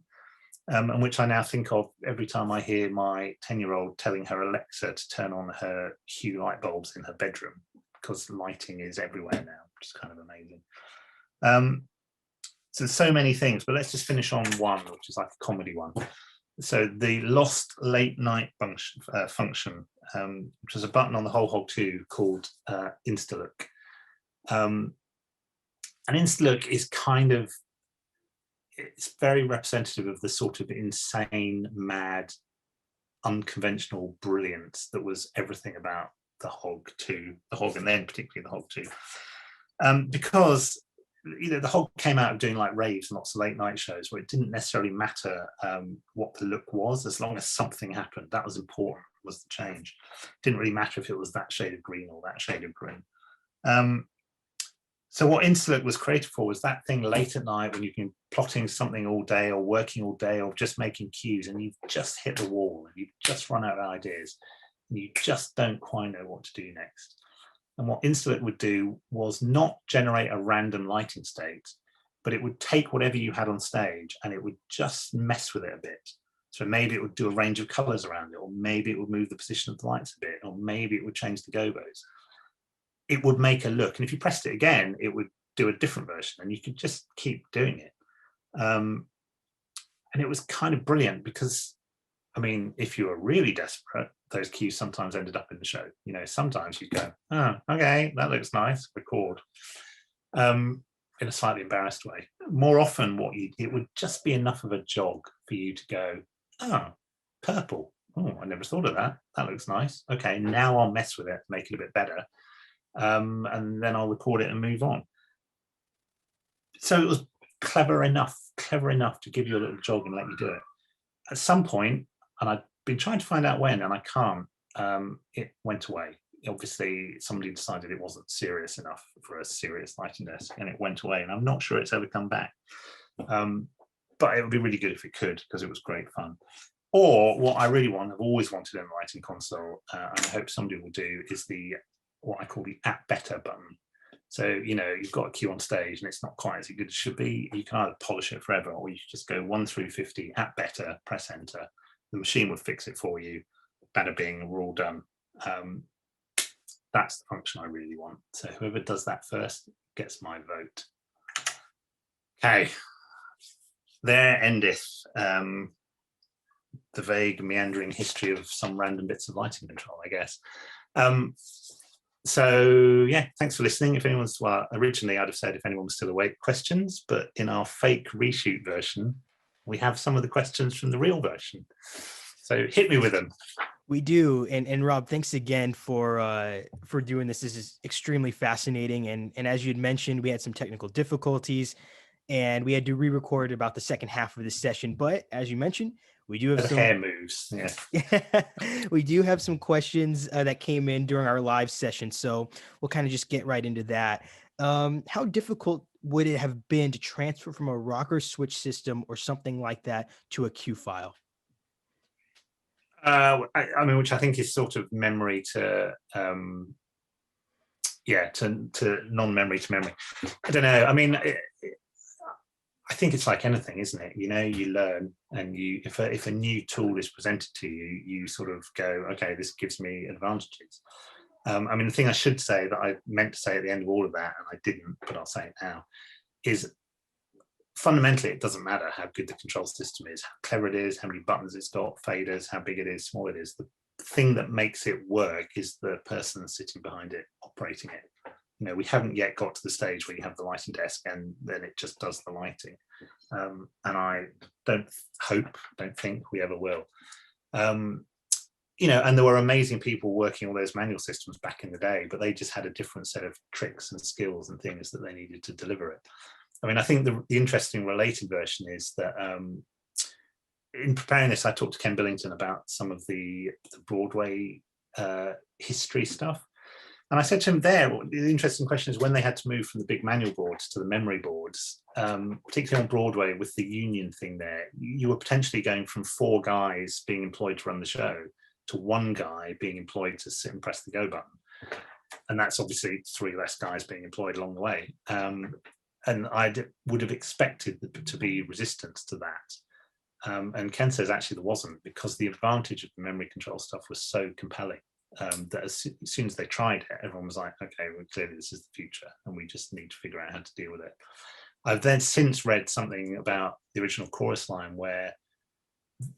And which I now think of every time I hear my 10-year-old telling her Alexa to turn on her Hue light bulbs in her bedroom, because lighting is everywhere now, which is kind of amazing. So there's so many things, but let's just finish on one, which is like a comedy one. So the lost late night function, which was a button on the whole Hog 2 called Instalook. And Instalook is kind of, it's very representative of the sort of insane, mad, unconventional brilliance that was everything about the Hog 2, the Hog, and then particularly the Hog 2. Because, you know, the Hog came out of doing like raves and lots of late night shows where it didn't necessarily matter what the look was, as long as something happened. That was important, was the change. It didn't really matter if it was that shade of green or that shade of green. So what Instalook was created for was that thing late at night when you've been plotting something all day or working all day or just making cues and you've just hit the wall and you've just run out of ideas and you just don't quite know what to do next. And what Instalook would do was not generate a random lighting state, but it would take whatever you had on stage and it would just mess with it a bit. So maybe it would do a range of colors around it, or maybe it would move the position of the lights a bit, or maybe it would change the gobos. It would make a look, and if you pressed it again, it would do a different version, and you could just keep doing it. And it was kind of brilliant because, I mean, if you were really desperate, those cues sometimes ended up in the show. You know, sometimes you'd go, oh, okay, that looks nice, record, in a slightly embarrassed way. More often, it would just be enough of a jog for you to go, oh, purple. Oh, I never thought of that. That looks nice. Okay, now I'll mess with it, make it a bit better, and then I'll record it and move on. So it was clever enough to give you a little jog and let you do it. At some point, and I've been trying to find out when, and I can't, it went away. Obviously, somebody decided it wasn't serious enough for a serious lighting desk, and it went away, and I'm not sure it's ever come back. But it would be really good if it could, because it was great fun. Or what I really want, I've always wanted in the lighting console, and I hope somebody will do, is what I call the At Better button. So, you know, you've got a cue on stage and it's not quite as good as it should be. You can either polish it forever, or you just go 1 through 50, at better, press enter. The machine would fix it for you. Bada bing, we're all done. That's the function I really want. So whoever does that first gets my vote. Okay, there endeth the vague meandering history of some random bits of lighting control, I guess. So yeah, thanks for listening. If anyone's, well, originally I'd have said if anyone was still awake, questions, but in our fake reshoot version, we have some of the questions from the real version. So hit me with them. We do, and Rob, thanks again for doing this. This is extremely fascinating, and as you'd mentioned, we had some technical difficulties, and we had to re-record about the second half of the session. But as you mentioned, we do have some hair moves. Yeah, we do have some questions that came in during our live session, so we'll kind of just get right into that. How difficult would it have been to transfer from a rocker switch system or something like that to a cue file? I mean, which I think is sort of memory to non-memory to memory. I don't know. I mean, I think it's like anything, isn't it? You know, you learn, and if a new tool is presented to you, you sort of go, okay, this gives me advantages. I mean, the thing I should say that I meant to say at the end of all of that, and I didn't, but I'll say it now, is fundamentally, it doesn't matter how good the control system is, how clever it is, how many buttons it's got, faders, how big it is, small it is. The thing that makes it work is the person sitting behind it, operating it. You know, we haven't yet got to the stage where you have the lighting desk and then it just does the lighting. And I don't think we ever will. You know, and there were amazing people working all those manual systems back in the day, but they just had a different set of tricks and skills and things that they needed to deliver it. I mean, I think the interesting related version is that in preparing this, I talked to Ken Billington about some of the Broadway history stuff. And I said to him there, the interesting question is when they had to move from the big manual boards to the memory boards, particularly on Broadway with the union thing there, you were potentially going from 4 guys being employed to run the show to 1 guy being employed to sit and press the go button. And that's obviously 3 less guys being employed along the way. And I would have expected to be resistance to that. And Ken says actually there wasn't, because the advantage of the memory control stuff was so compelling that as soon as they tried it, everyone was like, okay, well, clearly this is the future and we just need to figure out how to deal with it. I've then since read something about the original chorus line where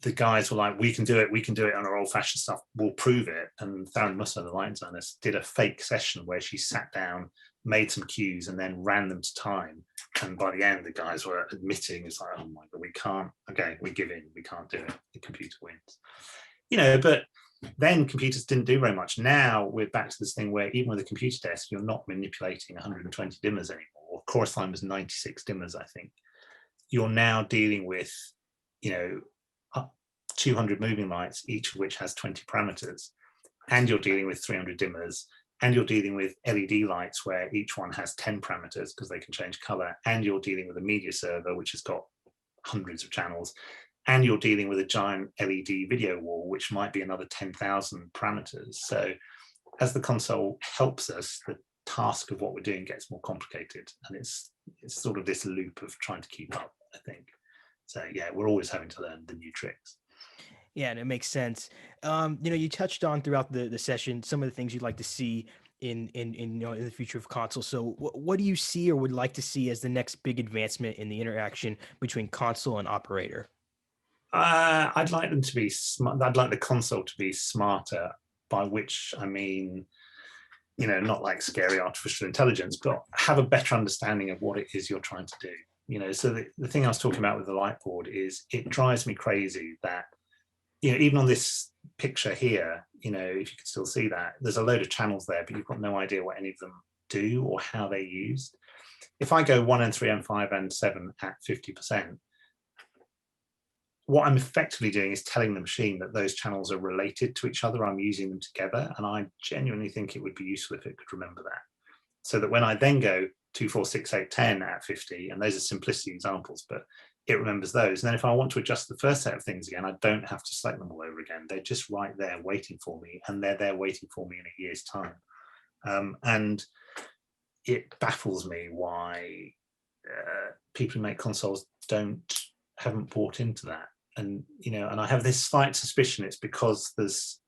the guys were like, we can do it on our old-fashioned stuff, we'll prove it. And Farron Musser, the light designer, did a fake session where she sat down, made some cues, and then ran them to time. And by the end, the guys were admitting, it's like, oh my God, we can't, okay, we give in, we can't do it, the computer wins. You know, but then computers didn't do very much. Now we're back to this thing where even with a computer desk, you're not manipulating 120 dimmers anymore. Chorus line was 96 dimmers, I think. You're now dealing with, you know, 200 moving lights, each of which has 20 parameters, and you're dealing with 300 dimmers, and you're dealing with LED lights where each one has 10 parameters because they can change color, and you're dealing with a media server which has got hundreds of channels, and you're dealing with a giant LED video wall which might be another 10,000 parameters. So as the console helps us, the task of what we're doing gets more complicated, and it's sort of this loop of trying to keep up, I think. So yeah, we're always having to learn the new tricks. Yeah, and it makes sense. You touched on throughout the session some of the things you'd like to see in the future of console. So what do you see or would like to see as the next big advancement in the interaction between console and operator? I'd like them to be smart. I'd like the console to be smarter, by which I mean, not like scary artificial intelligence, but have a better understanding of what it is you're trying to do. So the thing I was talking about with the light board is it drives me crazy that, even on this picture here, if you could still see that, there's a load of channels there, but you've got no idea what any of them do or how they're used. If I go 1 and 3 and 5 and 7 at 50%, what I'm effectively doing is telling the machine that those channels are related to each other. I'm using them together, and I genuinely think it would be useful if it could remember that. So that when I then go 2, 4, 6, 8, 10 at 50, and those are simplicity examples, but it remembers those. And then if I want to adjust the first set of things again, I don't have to select them all over again. They're just right there waiting for me, and they're there waiting for me in a year's time. And it baffles me why people who make consoles haven't bought into that. And I have this slight suspicion it's because there's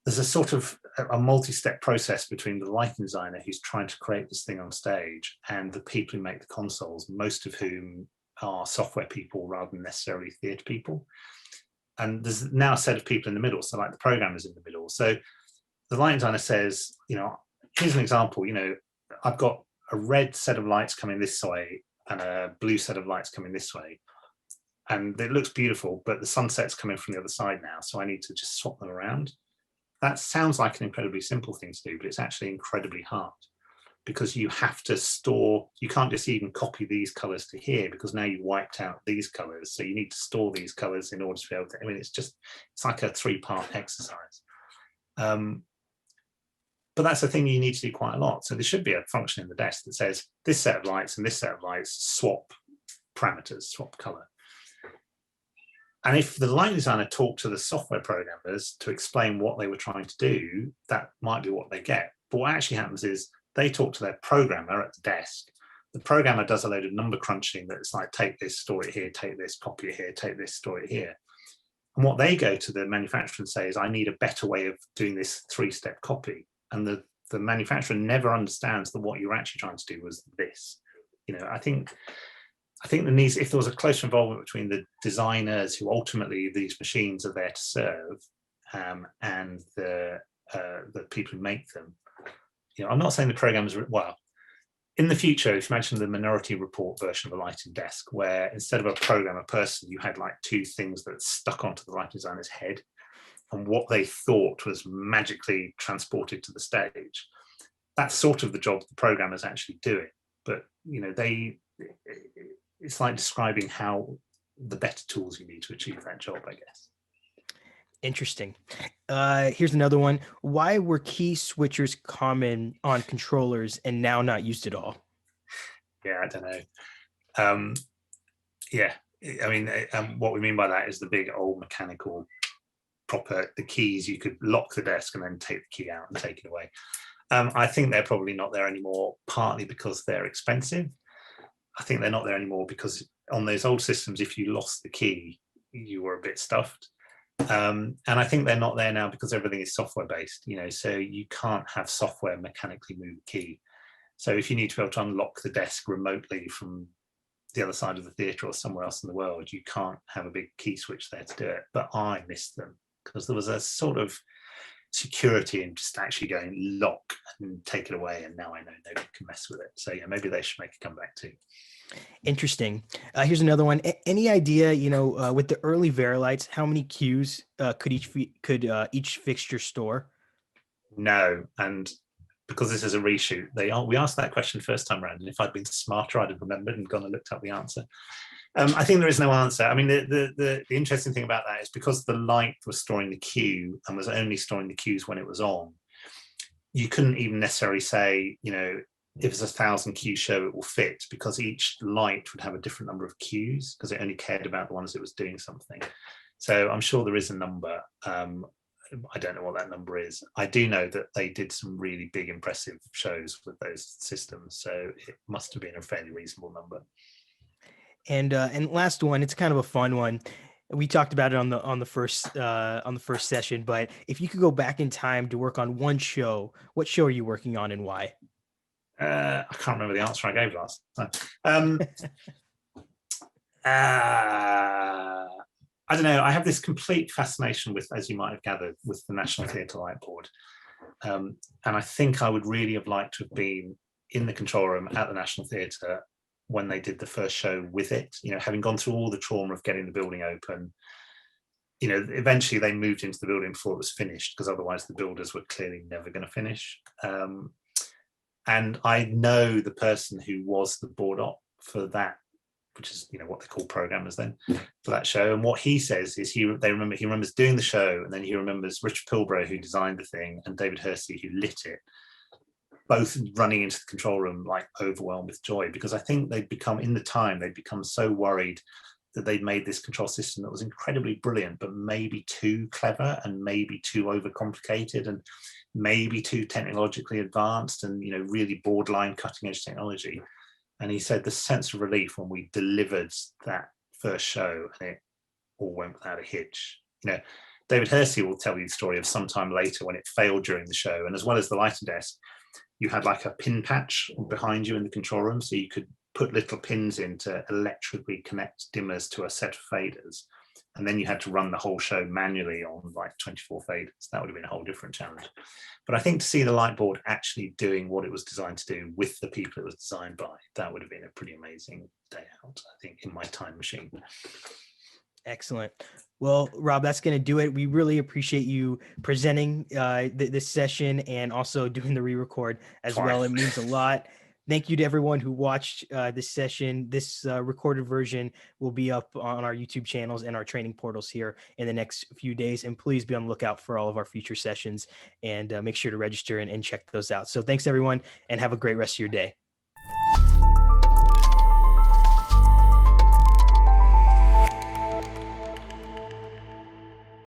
a sort of a multi-step process between the lighting designer who's trying to create this thing on stage and the people who make the consoles, most of whom are software people rather than necessarily theatre people. And there's now a set of people in the middle, so like the programmers in the middle. So the lighting designer says, here's an example, I've got a red set of lights coming this way and a blue set of lights coming this way. And it looks beautiful, but the sunset's coming from the other side now, so I need to just swap them around. That sounds like an incredibly simple thing to do, but it's actually incredibly hard because you have to store, you can't just even copy these colors to here because now you wiped out these colors. So you need to store these colors in order to be able to, it's like a 3-part exercise. But that's a thing you need to do quite a lot. So there should be a function in the desk that says this set of lights and this set of lights swap parameters, swap color. And if the lighting designer talked to the software programmers to explain what they were trying to do, that might be what they get. But what actually happens is they talk to their programmer at the desk. The programmer does a load of number crunching that's like, take this, store it here, take this, copy it here, take this, store it here. And what they go to the manufacturer and say is, I need a better way of doing this 3-step copy. And the manufacturer never understands that what you're actually trying to do was this. I think there needs, if there was a closer involvement between the designers who ultimately these machines are there to serve, and the people who make them. I'm not saying the programmers, well, in the future, if you imagine the Minority Report version of a lighting desk, where instead of a programmer person, you had like 2 things that stuck onto the lighting designer's head, and what they thought was magically transported to the stage. That's sort of the job the programmers actually doing. But it's like describing how the better tools you need to achieve that job, I guess. Interesting. Here's another one. Why were key switchers common on controllers and now not used at all? Yeah, I don't know. What we mean by that is the big old mechanical proper, the keys, you could lock the desk and then take the key out and take it away. I think they're probably not there anymore, partly because they're expensive. I think they're not there anymore because on those old systems, if you lost the key, you were a bit stuffed. And I think they're not there now because everything is software based, so you can't have software mechanically move a key. So if you need to be able to unlock the desk remotely from the other side of the theatre or somewhere else in the world, you can't have a big key switch there to do it. But I missed them because there was a sort of security in just actually going lock and take it away, and now I know nobody can mess with it. So yeah, maybe they should make a comeback too. Interesting. Here's another one. Any idea, with the early Vari-Lights, how many cues could each fixture store? No, and because this is a reshoot, we asked that question first time around, and if I'd been smarter, I'd have remembered and gone and looked up the answer. I think there is no answer. I mean, the interesting thing about that is because the light was storing the cue and was only storing the cues when it was on, you couldn't even necessarily say, if it's 1,000 cue show, it will fit, because each light would have a different number of cues because it only cared about the ones that was doing something. So I'm sure there is a number. I don't know what that number is. I do know that they did some really big, impressive shows with those systems, so it must have been a fairly reasonable number. And last one, it's kind of a fun one. We talked about it on the first session, but if you could go back in time to work on one show, what show are you working on and why? I can't remember the answer I gave last time. I don't know. I have this complete fascination with, as you might have gathered, with the National Theatre Light Board. And I think I would really have liked to have been in the control room at the National Theatre when they did the first show with it, having gone through all the trauma of getting the building open. Eventually they moved into the building before it was finished, because otherwise the builders were clearly never going to finish. And I know the person who was the board op for that, which is what they call programmers then, for that show. And what he says is he remembers doing the show, and then he remembers Richard Pilbrow, who designed the thing, and David Hersey, who lit it, both running into the control room like overwhelmed with joy, because I think they'd become so worried that they'd made this control system that was incredibly brilliant, but maybe too clever and maybe too overcomplicated and maybe too technologically advanced and really borderline cutting edge technology. And he said the sense of relief when we delivered that first show and it all went without a hitch. David Hersey will tell you the story of some time later when it failed during the show, and as well as the lighting desk, you had like a pin patch behind you in the control room, so you could put little pins in to electrically connect dimmers to a set of faders, and then you had to run the whole show manually on like 24 faders. That would have been a whole different challenge. But I think to see the light board actually doing what it was designed to do with the people it was designed by, that would have been a pretty amazing day out, I think, in my time machine. Excellent. Well, Rob, that's going to do it. We really appreciate you presenting this session and also doing the re-record as well. It means a lot. Thank you to everyone who watched this session. This recorded version will be up on our YouTube channels and our training portals here in the next few days. And please be on the lookout for all of our future sessions and make sure to register and check those out. So thanks, everyone, and have a great rest of your day.